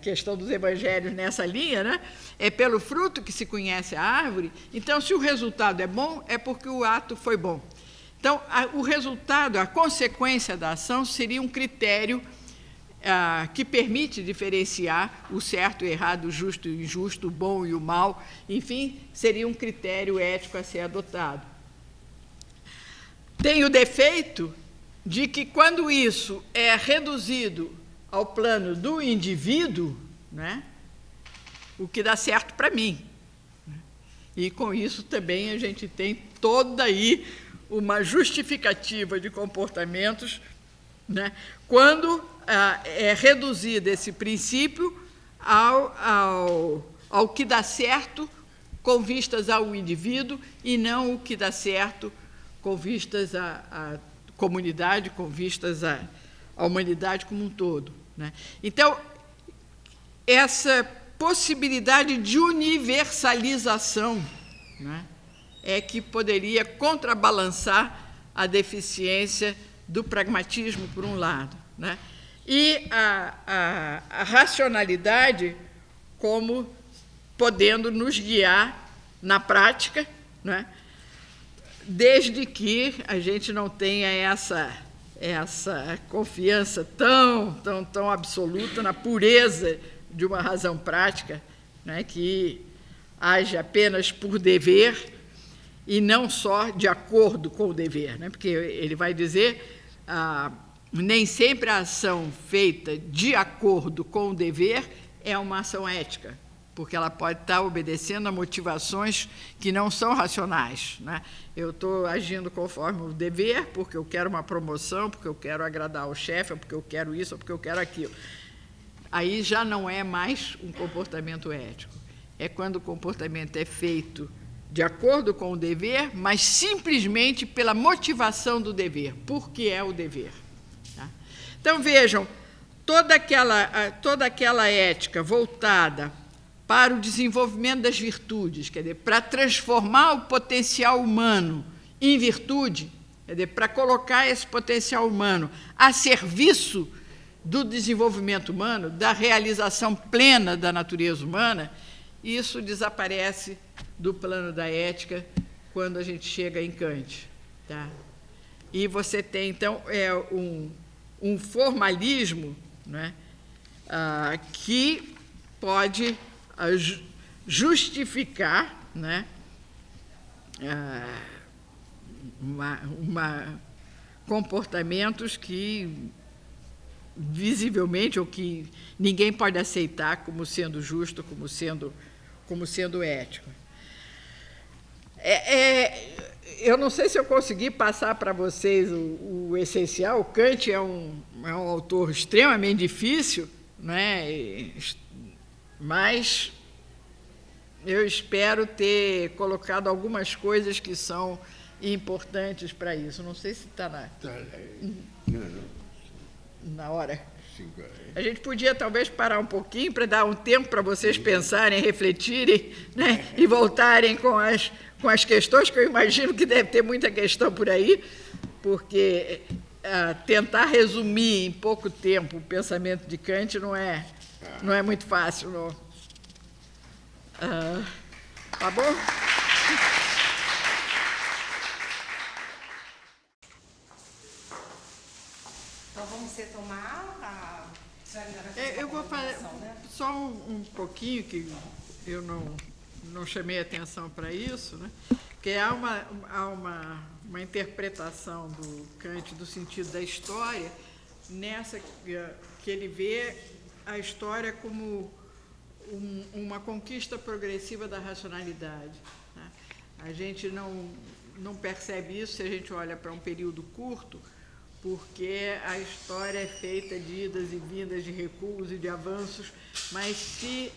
questão dos evangelhos nessa linha, né? É pelo fruto que se conhece a árvore. Então, se o resultado é bom, é porque o ato foi bom. Então, o resultado, a consequência da ação, seria um critério que permite diferenciar o certo e o errado, o justo e o injusto, o bom e o mal, enfim, seria um critério ético a ser adotado. Tem o defeito de que, quando isso é reduzido ao plano do indivíduo, né, o que dá certo para mim. E, com isso, também a gente tem toda aí uma justificativa de comportamentos, né, quando é reduzido esse princípio ao que dá certo com vistas ao indivíduo e não o que dá certo com vistas à comunidade, com vistas à humanidade como um todo, né? Então, essa possibilidade de universalização, né, é que poderia contrabalançar a deficiência do pragmatismo, por um lado, né? E a racionalidade como podendo nos guiar na prática, né? Desde que a gente não tenha essa confiança tão absoluta na pureza de uma razão prática, né, que age apenas por dever e não só de acordo com o dever, né, porque ele vai dizer nem sempre a ação feita de acordo com o dever é uma ação ética, porque ela pode estar obedecendo a motivações que não são racionais, né? Eu estou agindo conforme o dever, porque eu quero uma promoção, porque eu quero agradar ao chefe, ou porque eu quero isso, ou porque eu quero aquilo. Aí já não é mais um comportamento ético. É quando o comportamento é feito de acordo com o dever, mas simplesmente pela motivação do dever, porque é o dever. Tá? Então, vejam, toda aquela ética voltada para o desenvolvimento das virtudes, quer dizer, para transformar o potencial humano em virtude, quer dizer, para colocar esse potencial humano a serviço do desenvolvimento humano, da realização plena da natureza humana, isso desaparece do plano da ética quando a gente chega em Kant. Tá? E você tem, então, um formalismo, né, que pode justificar, né, comportamentos que visivelmente, ou que ninguém pode aceitar como sendo justo, como sendo ético. Eu não sei se eu consegui passar para vocês o essencial. O Kant é um autor extremamente difícil, né? Mas eu espero ter colocado algumas coisas que são importantes para isso. Não sei se está na hora. A gente podia, talvez, parar um pouquinho para dar um tempo para vocês pensarem, refletirem, né, e voltarem com as questões, que eu imagino que deve ter muita questão por aí, porque tentar resumir em pouco tempo o pensamento de Kant não é muito fácil, não. Tá bom? Então, vamos retomar a... Eu vou fazer só um pouquinho, que eu não chamei atenção para isso, né? Porque há uma interpretação do Kant do sentido da história, nessa que ele vê a história como uma conquista progressiva da racionalidade. Né? A gente não percebe isso se a gente olha para um período curto, porque a história é feita de idas e vindas, de recuos e de avanços, mas se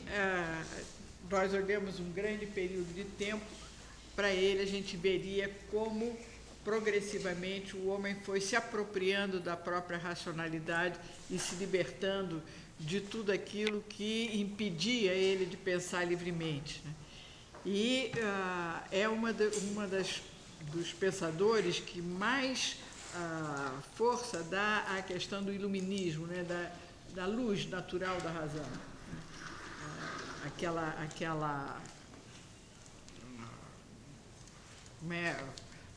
nós olhamos um grande período de tempo, para ele a gente veria como progressivamente o homem foi se apropriando da própria racionalidade e se libertando de tudo aquilo que impedia ele de pensar livremente. Né? E é dos pensadores que mais força dá à questão do iluminismo, né? da luz natural da razão. Aquela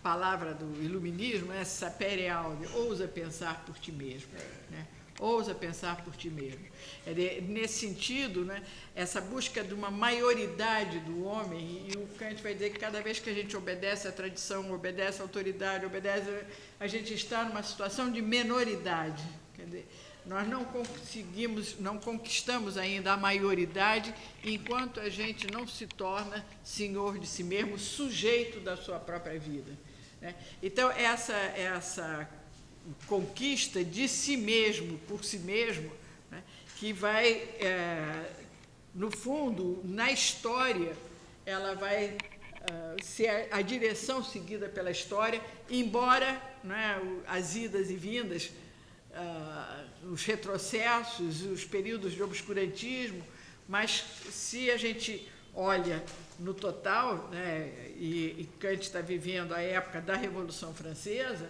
palavra do iluminismo, né? Sapere aude, ousa pensar por ti mesmo. Né? Ousa pensar por ti mesmo. Nesse sentido, né, essa busca de uma maioridade do homem, e o Kant vai dizer que cada vez que a gente obedece à tradição, obedece à autoridade, a gente está numa situação de menoridade. Quer dizer, nós não conquistamos ainda a maioridade enquanto a gente não se torna senhor de si mesmo, sujeito da sua própria vida. Né? Então, essa conquista de si mesmo, por si mesmo, né, que vai, no fundo, na história, ela vai ser a direção seguida pela história, embora, né, as idas e vindas, os retrocessos, os períodos de obscurantismo, mas se a gente olha no total, né, e Kant está vivendo a época da Revolução Francesa,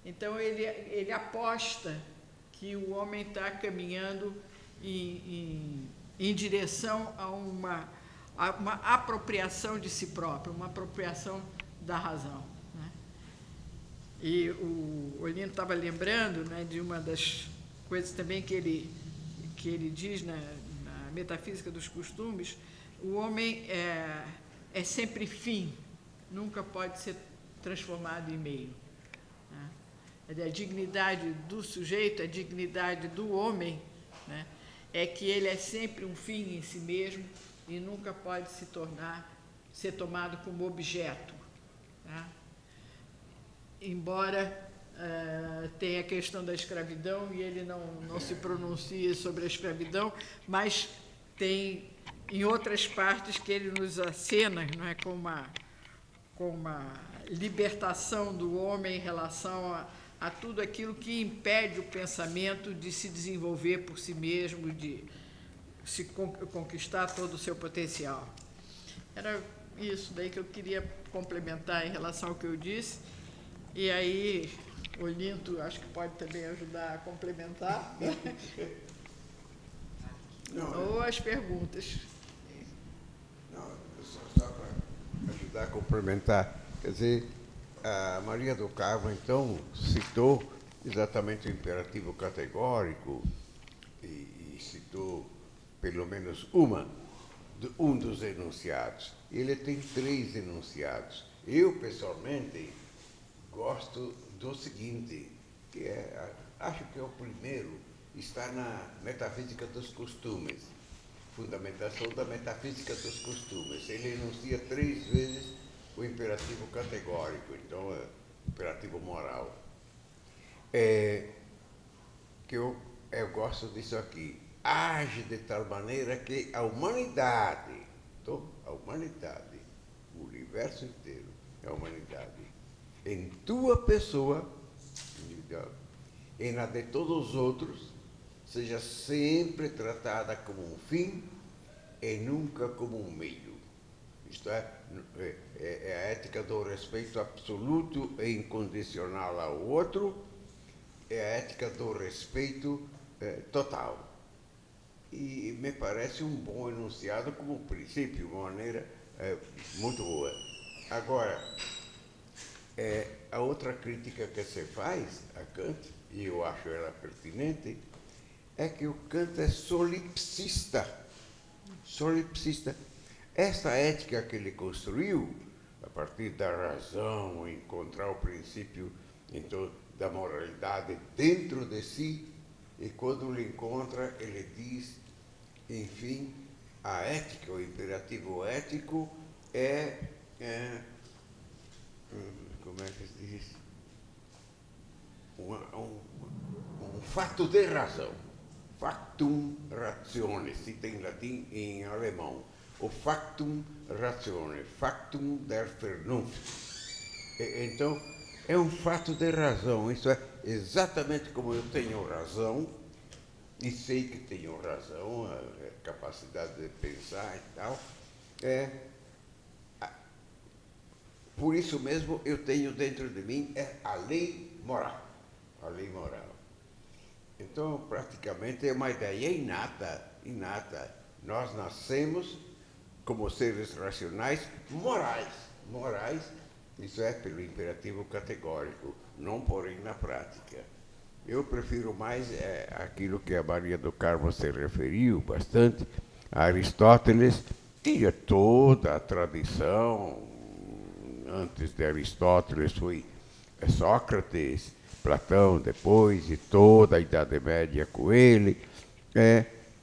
então, ele aposta que o homem está caminhando em direção a uma apropriação de si próprio, uma apropriação da razão. Né? E o Olino estava lembrando, né, de uma das coisas também que ele diz na Metafísica dos Costumes: o homem é sempre fim, nunca pode ser transformado em meio. A dignidade do sujeito, a dignidade do homem, né, é que ele é sempre um fim em si mesmo, e nunca pode ser tomado como objeto. Tá? Embora tenha a questão da escravidão, e ele não se pronuncia sobre a escravidão, mas tem em outras partes que ele nos acena, não é, com uma libertação do homem em relação a tudo aquilo que impede o pensamento de se desenvolver por si mesmo, de se conquistar todo o seu potencial. Era isso daí que eu queria complementar em relação ao que eu disse, e aí o Olinto acho que pode também ajudar a complementar, ou as perguntas. Não, só para ajudar a complementar, quer dizer, a Maria do Carmo, então, citou exatamente o imperativo categórico e citou pelo menos um dos enunciados. Ele tem 3 enunciados. Eu, pessoalmente, gosto do seguinte, que acho que é o primeiro, está na Metafísica dos Costumes, Fundamentação da Metafísica dos Costumes. Ele enuncia 3 vezes o imperativo categórico, então é imperativo moral. Que eu gosto disso aqui. Age de tal maneira que a humanidade, o universo inteiro é a humanidade, em tua pessoa, individual, e na de todos os outros, seja sempre tratada como um fim e nunca como um meio. Isto é a ética do respeito absoluto e incondicional ao outro, é a ética do respeito total. E me parece um bom enunciado como princípio, uma maneira muito boa. Agora, a outra crítica que se faz a Kant, e eu acho ela pertinente, é que o Kant é solipsista. Essa ética que ele construiu, a partir da razão, encontrar o princípio então, da moralidade dentro de si, e quando ele encontra, ele diz, enfim, a ética, o imperativo ético como é que se diz? Um fato de razão. Factum ratione, cita em latim e em alemão. O factum ratione, factum der Vernunft. Então, é um fato de razão. Isso é exatamente como eu tenho razão, e sei que tenho razão, a capacidade de pensar e tal. Por isso mesmo, eu tenho dentro de mim a lei moral. A lei moral. Então, praticamente, é uma ideia inata. Nós nascemos como seres racionais morais, isso é pelo imperativo categórico, não porém na prática. Eu prefiro mais aquilo que a Maria do Carmo se referiu bastante, a Aristóteles e a toda a tradição. Antes de Aristóteles foi Sócrates, Platão depois, e toda a Idade Média com ele,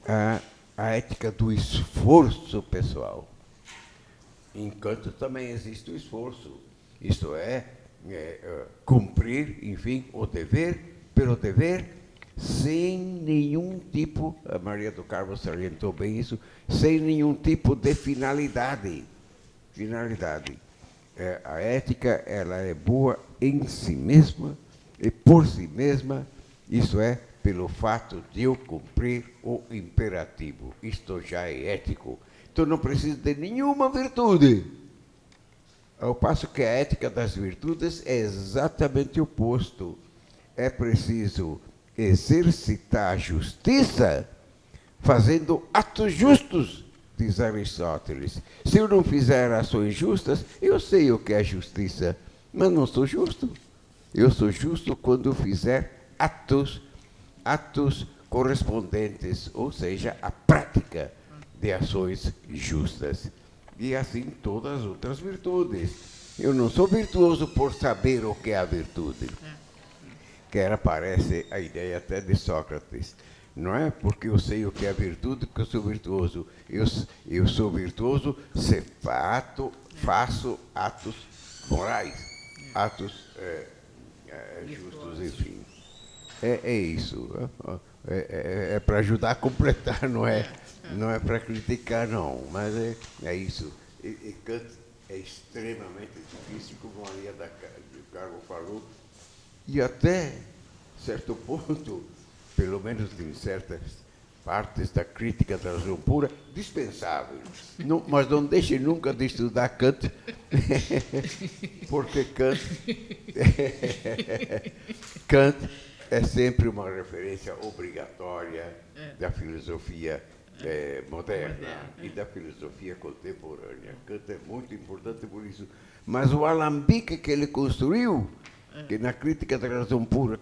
a ética do esforço pessoal. Em Kant também existe o esforço, isto é cumprir, enfim, o dever, pelo dever, sem nenhum tipo, a Maria do Carmo salientou bem isso, sem nenhum tipo de finalidade. A ética, ela é boa em si mesma e por si mesma, isso é, pelo fato de eu cumprir o imperativo. Isto já é ético. Então não precisa de nenhuma virtude. Ao passo que a ética das virtudes é exatamente o oposto. É preciso exercitar a justiça fazendo atos justos, diz Aristóteles. Se eu não fizer ações justas, eu sei o que é justiça, mas não sou justo. Eu sou justo quando fizer atos correspondentes, ou seja, a prática de ações justas. E assim todas as outras virtudes. Eu não sou virtuoso por saber o que é a virtude. Que era, parece, a ideia até de Sócrates. Não é porque eu sei o que é virtude que eu sou virtuoso. Eu sou virtuoso se faço atos morais, atos justos, enfim. É isso. É para ajudar a completar, não é para criticar, não. Mas é isso. E Kant é extremamente difícil, como a Maria do Carmo falou, e até certo ponto, pelo menos em certas partes da crítica da razão pura, dispensável. Não, mas não deixe nunca de estudar Kant, porque Kant é sempre uma referência obrigatória da filosofia moderna e da filosofia contemporânea. Kant é muito importante por isso. Mas o alambique que ele construiu, que na crítica da razão pura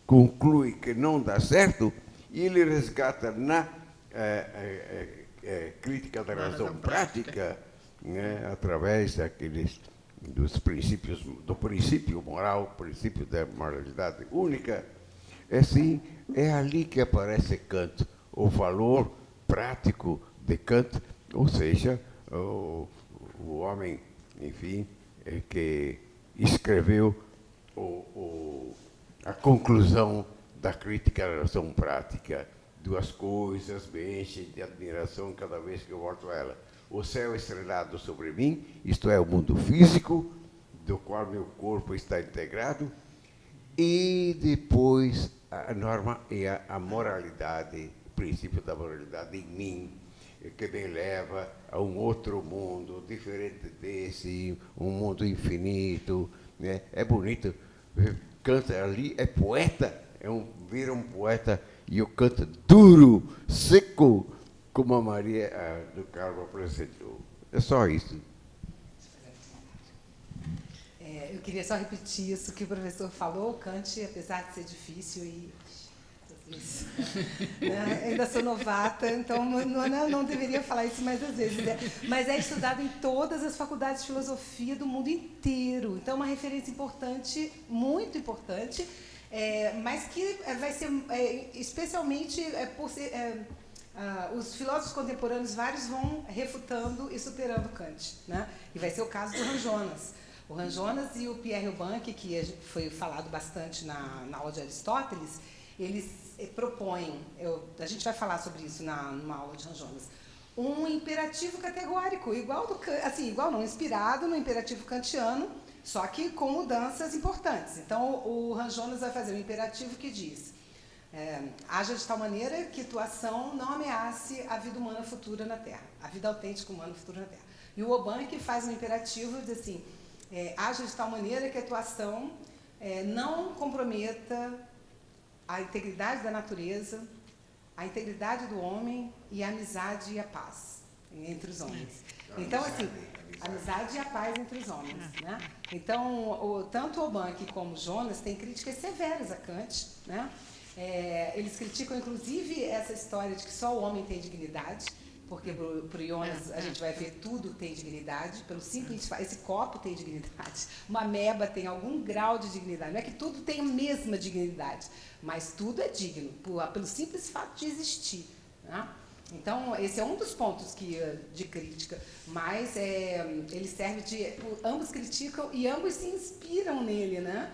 conclui que não dá certo, e ele resgata na crítica da razão prática, né, através dos princípios, do princípio moral, princípio da moralidade única. Assim, é ali que aparece Kant, o valor prático de Kant, ou seja, o homem, enfim, que escreveu a conclusão da crítica à razão prática. Duas coisas me enchem de admiração cada vez que eu volto a ela. O céu estrelado sobre mim, isto é, o mundo físico, do qual meu corpo está integrado, e depois a norma e a moralidade, o princípio da moralidade em mim, que me leva a um outro mundo, diferente desse, um mundo infinito. Né? É bonito. Kant ali é poeta, vira um poeta, e o Kant duro, seco, como a Maria do Carmo apresentou. É só isso. Eu queria só repetir isso que o professor falou. Kant, apesar de ser difícil né? Ainda sou novata, então não deveria falar isso mais às vezes. Mas é estudado em todas as faculdades de filosofia do mundo inteiro. Então, é uma referência importante, muito importante, mas que vai ser especialmente por ser... os filósofos contemporâneos, vários vão refutando e superando Kant. Né? E vai ser o caso do Hans Jonas. O Hans Jonas e o Pierre Bank, que foi falado bastante na aula de Aristóteles, eles propõem, a gente vai falar sobre isso numa aula de Hans Jonas, um imperativo categórico, inspirado no imperativo kantiano, só que com mudanças importantes. Então, o Hans Jonas vai fazer um imperativo que diz: haja de tal maneira que tua ação não ameace a vida humana futura na Terra, a vida autêntica humana futura na Terra. E o Obank faz um imperativo, diz assim: haja de tal maneira que a tua ação não comprometa a integridade da natureza, a integridade do homem e a amizade e a paz entre os homens. Então, assim, amizade e a paz entre os homens. Né? Então, tanto o Bank como o Jonas têm críticas severas a Kant. Né? Eles criticam, inclusive, essa história de que só o homem tem dignidade, porque para o Jonas a gente vai ver tudo tem dignidade, pelo simples esse copo tem dignidade, uma ameba tem algum grau de dignidade, não é que tudo tem a mesma dignidade, mas tudo é digno, pelo simples fato de existir. Né? Então, esse é um dos pontos de crítica, mas ele serve ambos criticam e ambos se inspiram nele, né?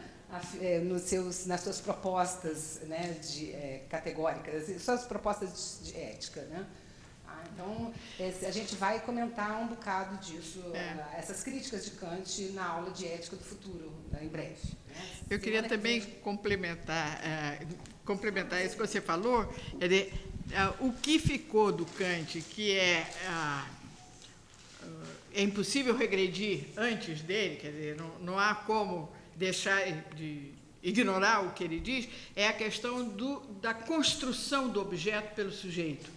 Nas suas propostas, né, categóricas, suas propostas de ética. Né? Então, a gente vai comentar um bocado disso, essas críticas de Kant na aula de Ética do Futuro, em breve. Né? Eu queria também complementar isso que você falou, o que ficou do Kant, que é impossível regredir antes dele, quer dizer, não há como deixar de ignorar o que ele diz, é a questão da construção do objeto pelo sujeito.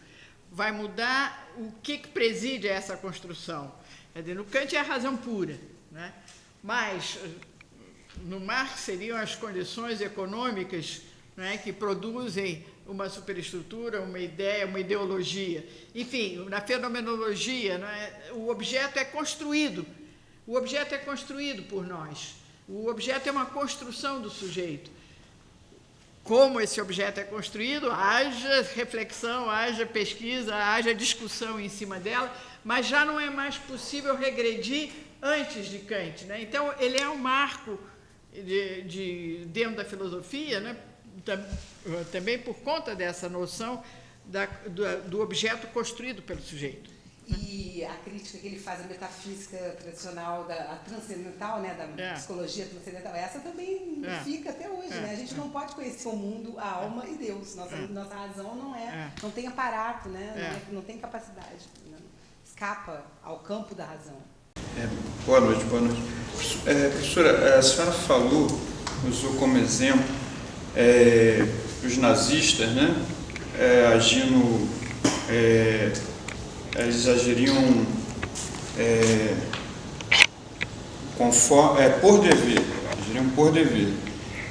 Vai mudar o que preside a essa construção. Quer dizer, no Kant é a razão pura, né? Mas no Marx seriam as condições econômicas, né, que produzem uma superestrutura, uma ideia, uma ideologia. Enfim, na fenomenologia, né, o objeto é construído. O objeto é construído por nós. O objeto é uma construção do sujeito. como esse objeto é construído, haja reflexão, haja pesquisa, haja discussão em cima dela, mas já não é mais possível regredir antes de Kant, né? Então, ele é um marco dentro da filosofia, né? Também por conta dessa noção do objeto construído pelo sujeito. E a crítica que ele faz à metafísica tradicional, a transcendental, né, da psicologia transcendental, essa também fica até hoje, né? A gente não pode conhecer o mundo, a alma e Deus. Nossa razão não tem aparato, né? Não tem capacidade, né? Escapa ao campo da razão. Boa noite. Professora, a senhora usou como exemplo os nazistas, né, agindo, eles agiriam por dever.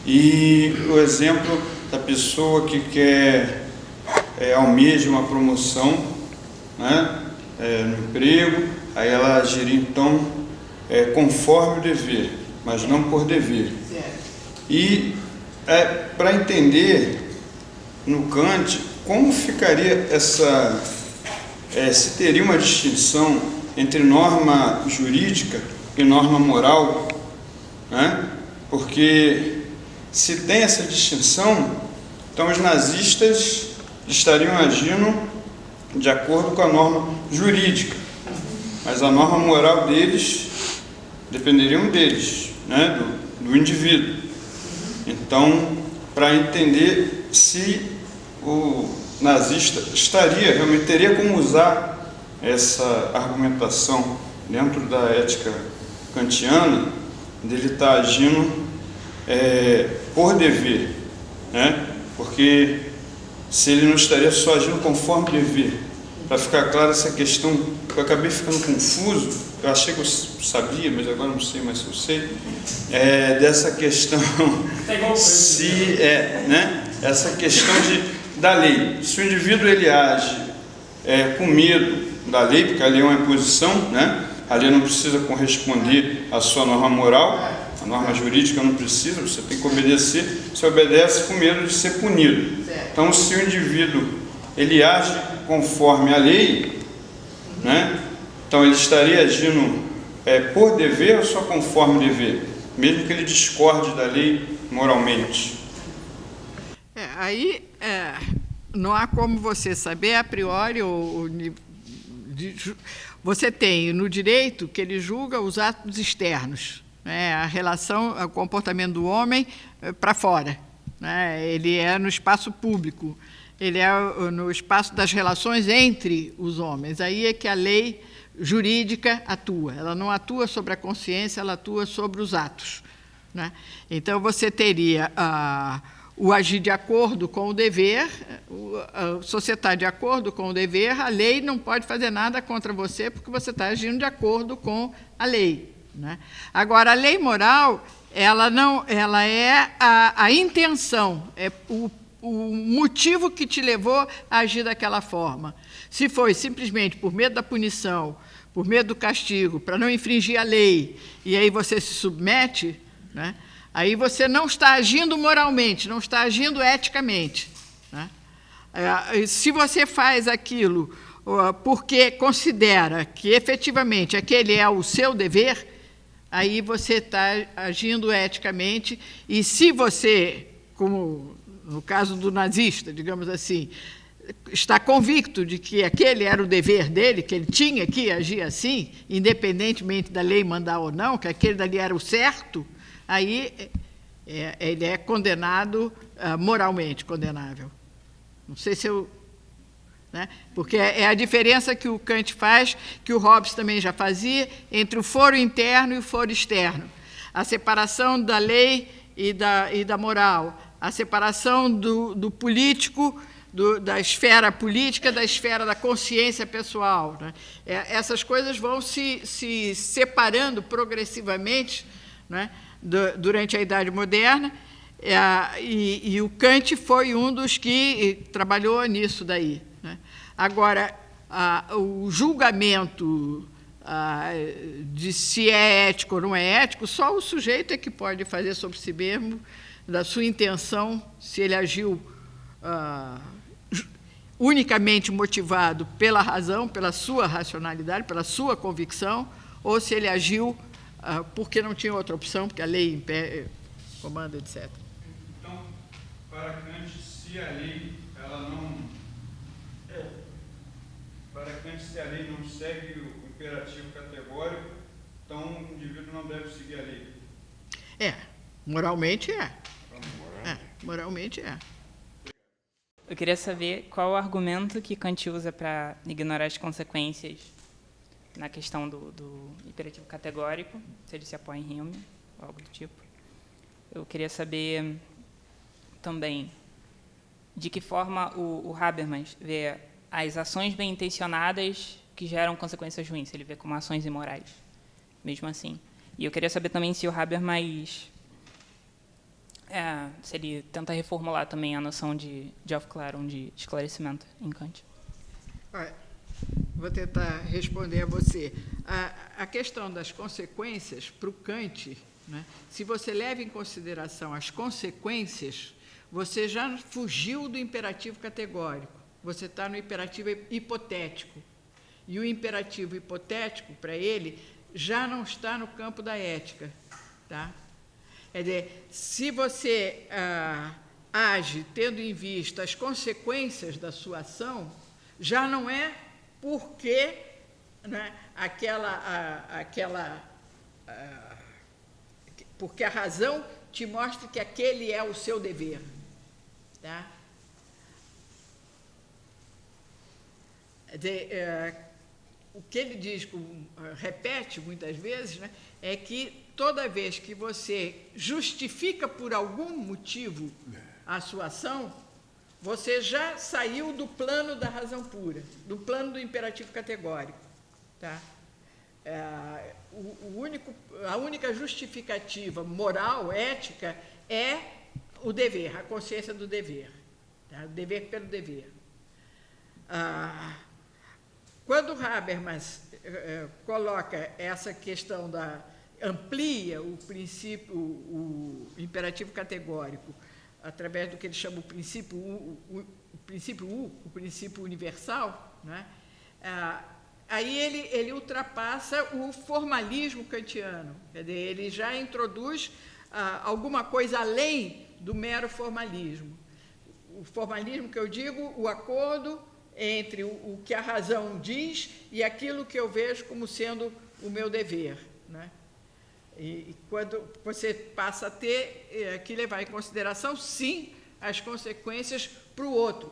E o exemplo da pessoa que quer almeja uma promoção, né, no emprego, aí ela agiria então conforme o dever, mas não por dever. E para entender no Kant como ficaria se teria uma distinção entre norma jurídica e norma moral, né? Porque se tem essa distinção, então os nazistas estariam agindo de acordo com a norma jurídica, mas a norma moral deles dependeriam deles, né? do indivíduo. Então, para entender se o nazista realmente teria como usar essa argumentação dentro da ética kantiana, dele estar agindo por dever, né? Porque se ele não estaria só agindo conforme dever, para ficar clara essa questão, eu acabei ficando confuso, eu achei que eu sabia, mas agora não sei mais se eu sei, dessa questão, essa questão da lei. Se o indivíduo ele age com medo da lei, porque a lei é uma imposição, né? A lei não precisa corresponder à sua norma moral, a norma jurídica não precisa, você tem que obedecer, você obedece com medo de ser punido. Então, se o indivíduo ele age conforme a lei, né? Então ele estaria agindo por dever ou só conforme dever, mesmo que ele discorde da lei moralmente. Aí não há como você saber a priori você tem no direito que ele julga os atos externos, né? A relação, o comportamento do homem para fora, né? Ele é no espaço público, ele é no espaço das relações entre os homens. Aí é que a lei jurídica atua. Ela não atua sobre a consciência, ela atua sobre os atos, né? Então, você teria o agir de acordo com o dever, a sociedade de acordo com o dever, a lei não pode fazer nada contra você porque você está agindo de acordo com a lei, né? Agora, a lei moral, ela é a intenção, é o motivo que te levou a agir daquela forma. Se foi simplesmente por medo da punição, por medo do castigo, para não infringir a lei, e aí você se submete, né? Aí você não está agindo moralmente, não está agindo eticamente, né? Se você faz aquilo porque considera que efetivamente aquele é o seu dever, aí você está agindo eticamente, e se você, como no caso do nazista, digamos assim, está convicto de que aquele era o dever dele, que ele tinha que agir assim, independentemente da lei mandar ou não, que aquele dali era o certo, aí ele é condenado, moralmente condenável. Não sei se eu... né? Porque é a diferença que o Kant faz, que o Hobbes também já fazia, entre o foro interno e o foro externo. A separação da lei e da moral, a separação do político, da esfera política, da esfera da consciência pessoal, né? Essas coisas vão se separando progressivamente, né, durante a Idade Moderna, e o Kant foi um dos que trabalhou nisso daí, né? Agora, o julgamento de se é ético ou não é ético, só o sujeito é que pode fazer sobre si mesmo, da sua intenção, se ele agiu unicamente motivado pela razão, pela sua racionalidade, pela sua convicção, ou se ele agiu porque não tinha outra opção, porque a lei comanda, etc. Então, para Kant, se a lei ela não segue o imperativo categórico, então o indivíduo não deve seguir a lei. Moralmente é. Moralmente é. Eu queria saber qual o argumento que Kant usa para ignorar as consequências na questão do imperativo categórico, se ele se apoia em Hume, algo do tipo. Eu queria saber também de que forma o Habermas vê as ações bem-intencionadas que geram consequências ruins, se ele vê como ações imorais, mesmo assim. E eu queria saber também se o Habermas, se ele tenta reformular também a noção de aufklärung, de esclarecimento em Kant. Vou tentar responder a você. A questão das consequências, para o Kant, né, se você leva em consideração as consequências, você já fugiu do imperativo categórico, você está no imperativo hipotético. E o imperativo hipotético, para ele, já não está no campo da ética. Tá? Quer dizer, se você age tendo em vista as consequências da sua ação, já não é porque, né, porque a razão te mostra que aquele é o seu dever. Tá? O que ele diz, repete muitas vezes, né, é que toda vez que você justifica por algum motivo a sua ação, você já saiu do plano da razão pura, do plano do imperativo categórico. Tá? A única justificativa moral, ética, é o dever, a consciência do dever. Tá? O dever pelo dever. Quando Habermas coloca essa questão amplia o princípio, o imperativo categórico, através do que ele chama o princípio universal, né? Aí ele ultrapassa o formalismo kantiano, quer dizer, ele já introduz alguma coisa além do mero formalismo. O formalismo que eu digo, o acordo entre o que a razão diz e aquilo que eu vejo como sendo o meu dever, né? E quando você passa a ter que levar em consideração, sim, as consequências para o outro.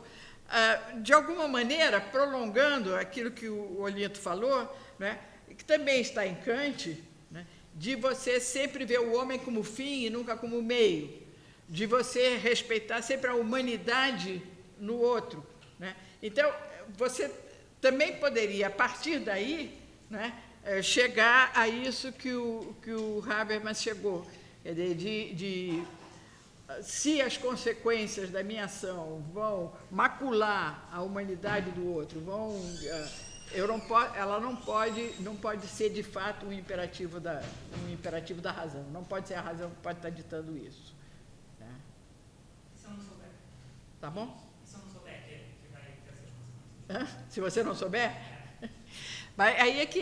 De alguma maneira, prolongando aquilo que o Olinto falou, né, que também está em Kant, né, de você sempre ver o homem como fim e nunca como meio, de você respeitar sempre a humanidade no outro, né? Então, você também poderia, a partir daí, né, chegar a isso que o Habermas chegou, se as consequências da minha ação vão macular a humanidade do outro, ela não pode ser de fato um imperativo da razão, não pode ser a razão que pode estar ditando isso. Tá? E se eu não souber? Tá bom? E se eu não souber que vai ter essas consequências? Se você não souber? Aí é que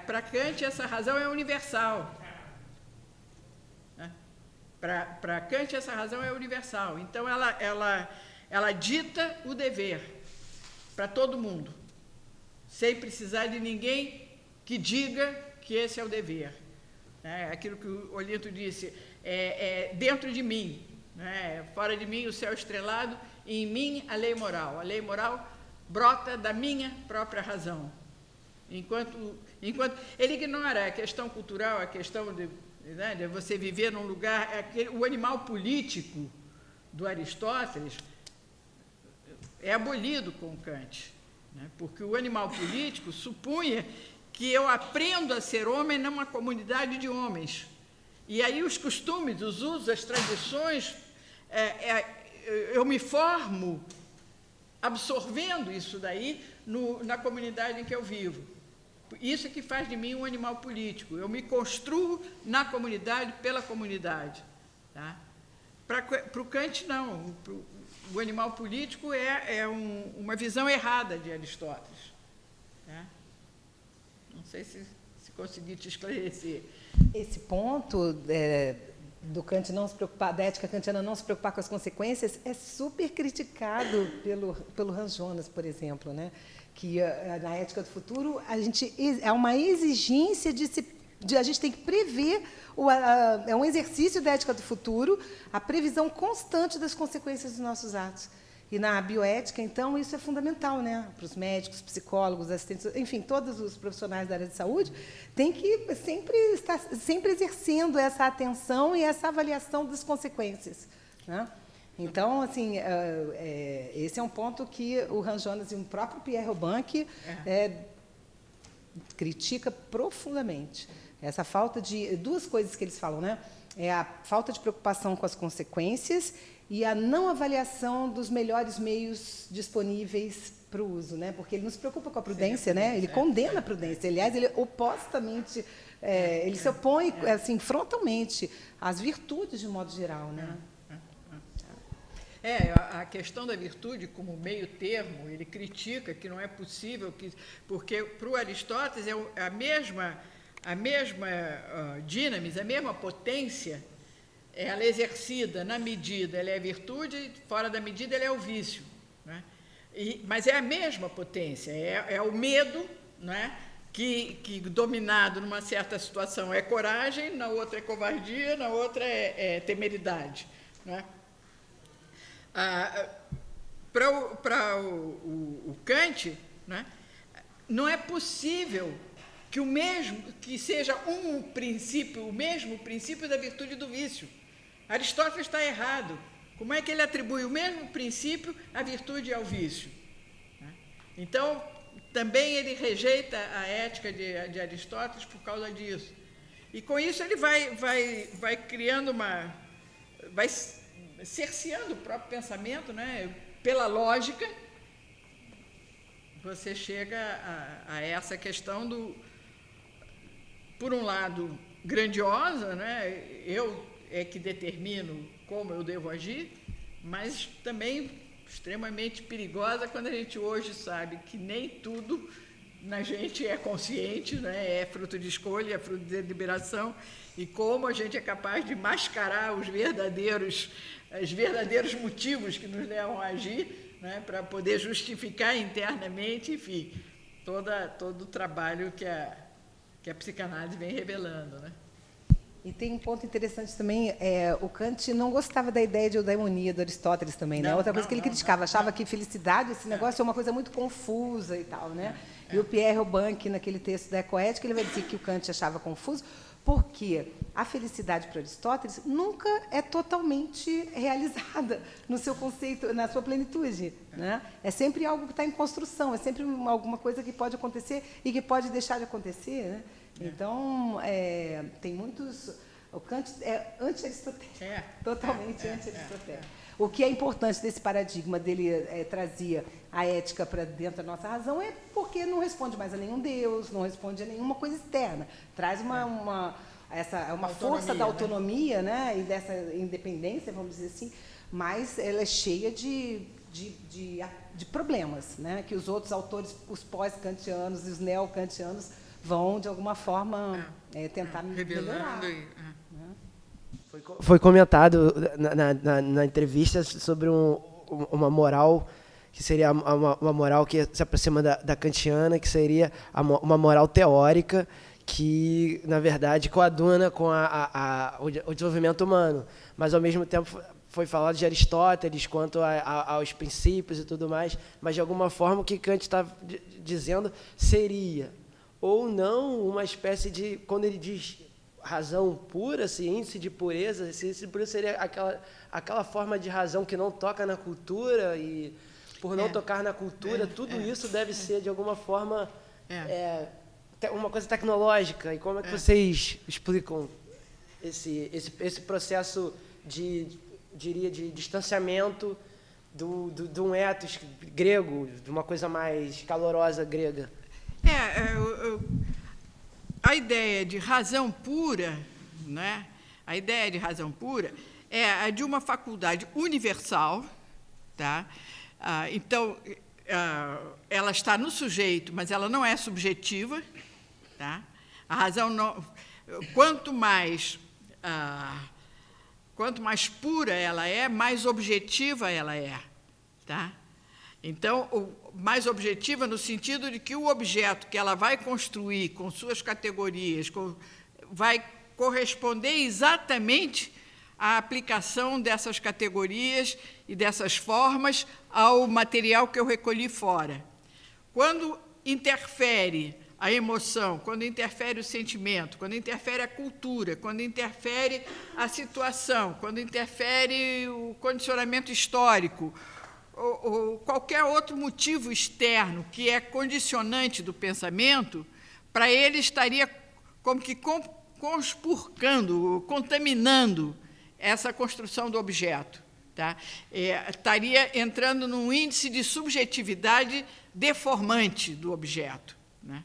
para Kant essa razão é universal. Para Kant essa razão é universal. Então ela dita o dever para todo mundo, sem precisar de ninguém que diga que esse é o dever. Aquilo que o Olinto disse, dentro de mim, né? Fora de mim o céu estrelado, e em mim a lei moral. A lei moral brota da minha própria razão. Enquanto ele ignora a questão cultural, a questão de você viver num lugar... O animal político do Aristóteles é abolido com Kant, né? Porque o animal político supunha que eu aprendo a ser homem numa comunidade de homens. E aí os costumes, os usos, as tradições, eu me formo absorvendo isso daí na comunidade em que eu vivo. Isso é que faz de mim um animal político. Eu me construo na comunidade, pela comunidade. Tá? Para o Kant, não. O animal político é uma visão errada de Aristóteles. Né? Não sei se consegui te esclarecer. Esse ponto do Kant não se preocupar, da ética kantiana não se preocupar com as consequências, é super criticado pelo Hans Jonas, por exemplo, né? Que na ética do futuro é uma exigência de a gente tem que prever, é um exercício da ética do futuro, a previsão constante das consequências dos nossos atos. E na bioética, então, isso é fundamental, né? Para os médicos, psicólogos, assistentes, enfim, todos os profissionais da área de saúde têm que estar sempre exercendo essa atenção e essa avaliação das consequências, né? Então, assim, esse é um ponto que o Hans Jonas e o próprio Pierre Robinck critica profundamente. Essa falta de... Duas coisas que eles falam, né? É a falta de preocupação com as consequências e a não avaliação dos melhores meios disponíveis para o uso, né? Porque ele não se preocupa com a prudência, né? Ele condena a prudência. Aliás, ele opostamente, ele se opõe assim, frontalmente às virtudes, de modo geral, né? A questão da virtude como meio termo, ele critica que não é possível, porque para o Aristóteles é a mesma dinamis, a mesma potência, ela é exercida na medida, ela é a virtude, fora da medida, ela é o vício. Né? Mas é a mesma potência, é o medo, né? que dominado numa certa situação é coragem, na outra é covardia, na outra é temeridade. Né? Para o Kant, né? Não é possível que seja o mesmo princípio da virtude e do vício. Aristóteles está errado. Como é que ele atribui o mesmo princípio à virtude e ao vício? Então, também ele rejeita a ética de Aristóteles por causa disso. E, com isso, ele vai criando vai cerceando o próprio pensamento, né? Pela lógica, você chega a essa questão por um lado, grandiosa, né? Eu é que determino como eu devo agir, mas também extremamente perigosa quando a gente hoje sabe que nem tudo na gente é consciente, né? É fruto de escolha, é fruto de deliberação, e como a gente é capaz de mascarar os verdadeiros motivos que nos levam a agir, né? Para poder justificar internamente, enfim, todo o trabalho que a psicanálise vem revelando, né? E tem um ponto interessante também, o Kant não gostava da ideia de eudaimonia do Aristóteles também, né? Outra coisa que ele criticava, achava que felicidade, esse negócio é uma coisa muito confusa e tal, né? E o Pierre Robinck, naquele texto da Ecoética, ele vai dizer que o Kant achava confuso, porque a felicidade para Aristóteles nunca é totalmente realizada no seu conceito, na sua plenitude, né? É sempre algo que está em construção, é sempre alguma coisa que pode acontecer e que pode deixar de acontecer, né? Então, tem muitos... O Kant é anti-aristotélico, totalmente anti-aristotélico. O que é importante desse paradigma dele trazia a ética para dentro da nossa razão é porque não responde mais a nenhum Deus, não responde a nenhuma coisa externa. Traz uma força da autonomia, né? E dessa independência, vamos dizer assim, mas ela é cheia de problemas, né? Que os outros autores, os pós-kantianos e os neo-kantianos, vão, de alguma forma, tentar melhorar. Foi comentado na entrevista sobre uma moral que seria uma moral que se aproxima da kantiana, que seria uma moral teórica que, na verdade, coaduna com o desenvolvimento humano. Mas, ao mesmo tempo, foi falado de Aristóteles quanto aos princípios e tudo mais, mas, de alguma forma, o que Kant está dizendo seria, ou não, uma espécie de, quando ele diz razão pura, ciência de pureza, ciência de pureza seria aquela forma de razão que não toca na cultura, e por não tocar na cultura, tudo isso deve ser, de alguma forma, uma coisa tecnológica. E como é que vocês explicam esse processo de distanciamento de um ethos grego, de uma coisa mais calorosa grega? A ideia de razão pura, né? A ideia de razão pura é a de uma faculdade universal, tá? Então, ela está no sujeito, mas ela não é subjetiva, tá? A razão não... Quanto mais pura ela é, mais objetiva ela é, tá? Então, mais objetiva no sentido de que o objeto que ela vai construir com suas categorias vai corresponder exatamente à aplicação dessas categorias e dessas formas ao material que eu recolhi fora. Quando interfere a emoção, quando interfere o sentimento, quando interfere a cultura, quando interfere a situação, quando interfere o condicionamento histórico, ou qualquer outro motivo externo que é condicionante do pensamento, para ele estaria como que conspurcando, contaminando essa construção do objeto. Tá? Estaria entrando num índice de subjetividade deformante do objeto. Né?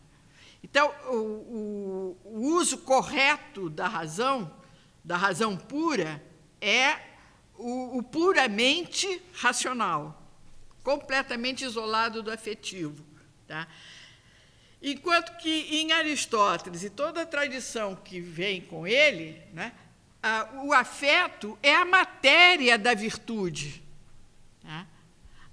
Então, o uso correto da razão pura, é o puramente racional, completamente isolado do afetivo. Tá? Enquanto que, em Aristóteles e toda a tradição que vem com ele, né, o afeto é a matéria da virtude. Tá?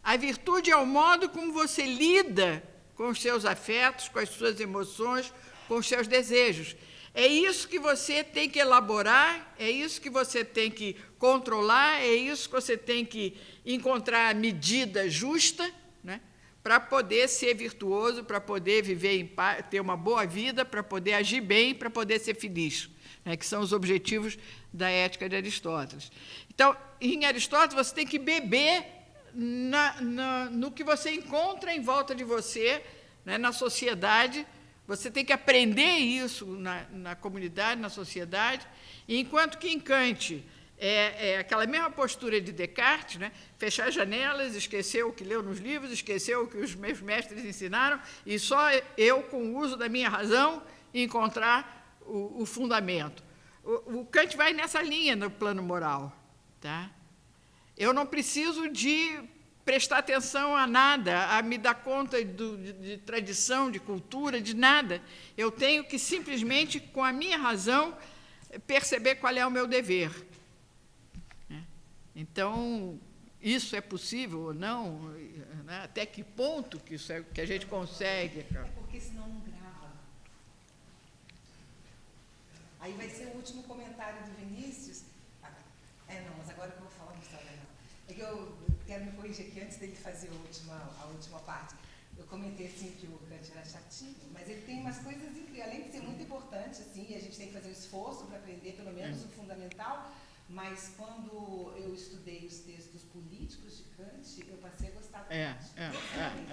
A virtude é o modo como você lida com os seus afetos, com as suas emoções, com os seus desejos. É isso que você tem que elaborar, é isso que você tem que controlar, é isso que você tem que encontrar a medida justa, né, para poder ser virtuoso, para poder viver em paz, ter uma boa vida, para poder agir bem, para poder ser feliz, né, que são os objetivos da ética de Aristóteles. Então, em Aristóteles, você tem que beber no que você encontra em volta de você, né, na sociedade. Você tem que aprender isso na comunidade, na sociedade, enquanto que em Kant é aquela mesma postura de Descartes, né? Fechar as janelas, esquecer o que leu nos livros, esquecer o que os meus mestres ensinaram, e só eu, com o uso da minha razão, encontrar o fundamento. O Kant vai nessa linha no plano moral. Tá? Eu não preciso de prestar atenção a nada, a me dar conta de tradição, de cultura, de nada. Eu tenho que simplesmente, com a minha razão, perceber qual é o meu dever. Então, isso é possível ou não? Né? Até que ponto que, isso é, que a gente consegue? É porque senão não grava. Aí vai ser o último comentário do Vinícius. Não, mas agora que eu vou falar, não está legal. É que eu quero me corrigir aqui, antes dele fazer a última parte. Eu comentei assim que o Kant era chatinho, mas ele tem umas coisas incríveis, além de ser muito importante, assim, e a gente tem que fazer um esforço para aprender pelo menos o fundamental, mas quando eu estudei os textos políticos de Kant, eu passei a gostar do Kant.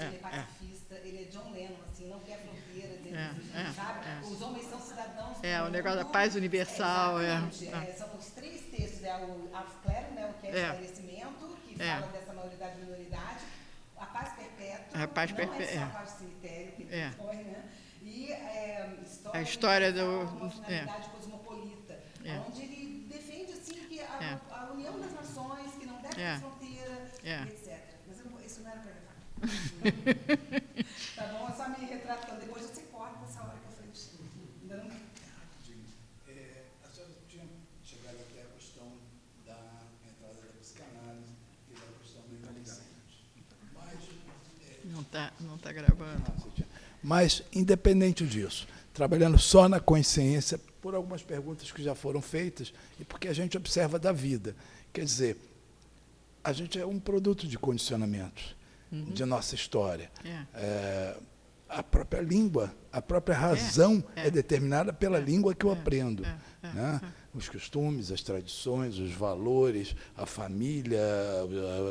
Ele é pacifista, ele é John Lennon, assim, não quer fronteiras, sabe? Os homens são cidadãos do o negócio da paz universal. São os três textos, o Ars Clero, né, o que é esclarecimento, que fala dessa maioridade e minoridade, a paz perpétua, não é só a paz do cemitério que ele põe, né? E a história uma finalidade cosmopolita, onde ele defende assim, que a união das nações, que não deve ter fronteira, etc. Mas isso não era para ele falar. Tá bom? Eu só me retratando. Depois você corta essa hora que eu falei de estudo. Ainda não... A senhora tinha chegado aqui à questão da entrada da psicanálise e da questão do inconsciente. Mas... Não está gravando. Mas, independente disso, trabalhando só na consciência, por algumas perguntas que já foram feitas e porque a gente observa da vida. Quer dizer, a gente é um produto de condicionamentos de nossa história. A própria língua, a própria razão é determinada pela língua que eu aprendo. Né? Os costumes, as tradições, os valores, a família,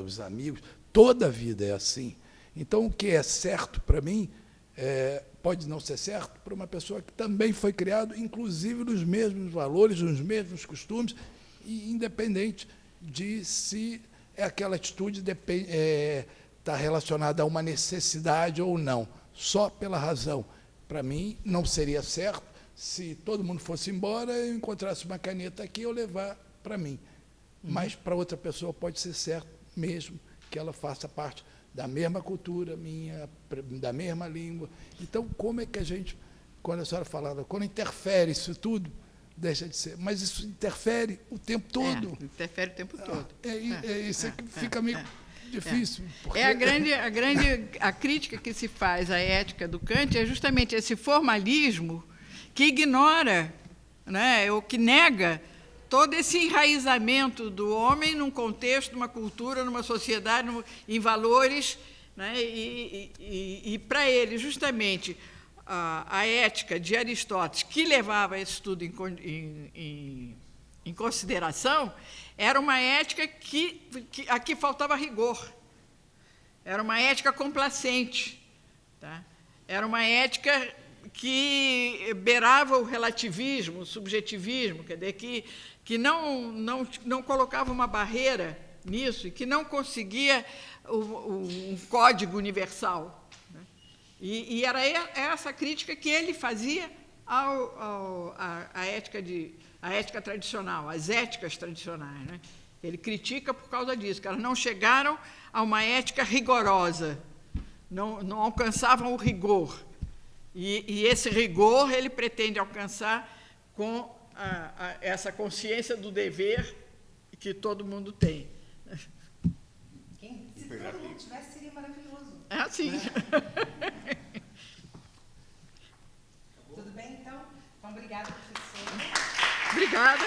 os amigos, toda a vida é assim. Então, o que é certo para mim pode não ser certo para uma pessoa que também foi criado, inclusive, nos mesmos valores, nos mesmos costumes, e independente de se aquela atitude está relacionada a uma necessidade ou não, só pela razão. Para mim, não seria certo se todo mundo fosse embora, eu encontrasse uma caneta aqui e eu levar para mim. mas para outra pessoa pode ser certo mesmo que ela faça parte da mesma cultura minha, da mesma língua. Então, como é que a gente, quando a senhora falava, quando interfere isso tudo, deixa de ser. Mas isso interfere o tempo todo. Interfere o tempo todo. Isso que fica meio difícil. Porque... A crítica que se faz à ética do Kant é justamente esse formalismo que ignora, né, ou que nega todo esse enraizamento do homem num contexto, numa cultura, numa sociedade, em valores, né, e para ele, justamente, a ética de Aristóteles, que levava esse tudo em consideração, era uma ética a que faltava rigor. Era uma ética complacente. Tá? Era uma ética que beirava o relativismo, o subjetivismo, quer dizer, que não colocava uma barreira nisso e que não conseguia um código universal. Né? E era essa crítica que ele fazia à ética tradicional, às éticas tradicionais. Né? Ele critica por causa disso, que elas não chegaram a uma ética rigorosa, não alcançavam o rigor. E esse rigor ele pretende alcançar com essa consciência do dever que todo mundo tem. Se todo mundo tivesse, seria maravilhoso. É assim. Tudo bem, então? Então, obrigada, professora. Obrigada.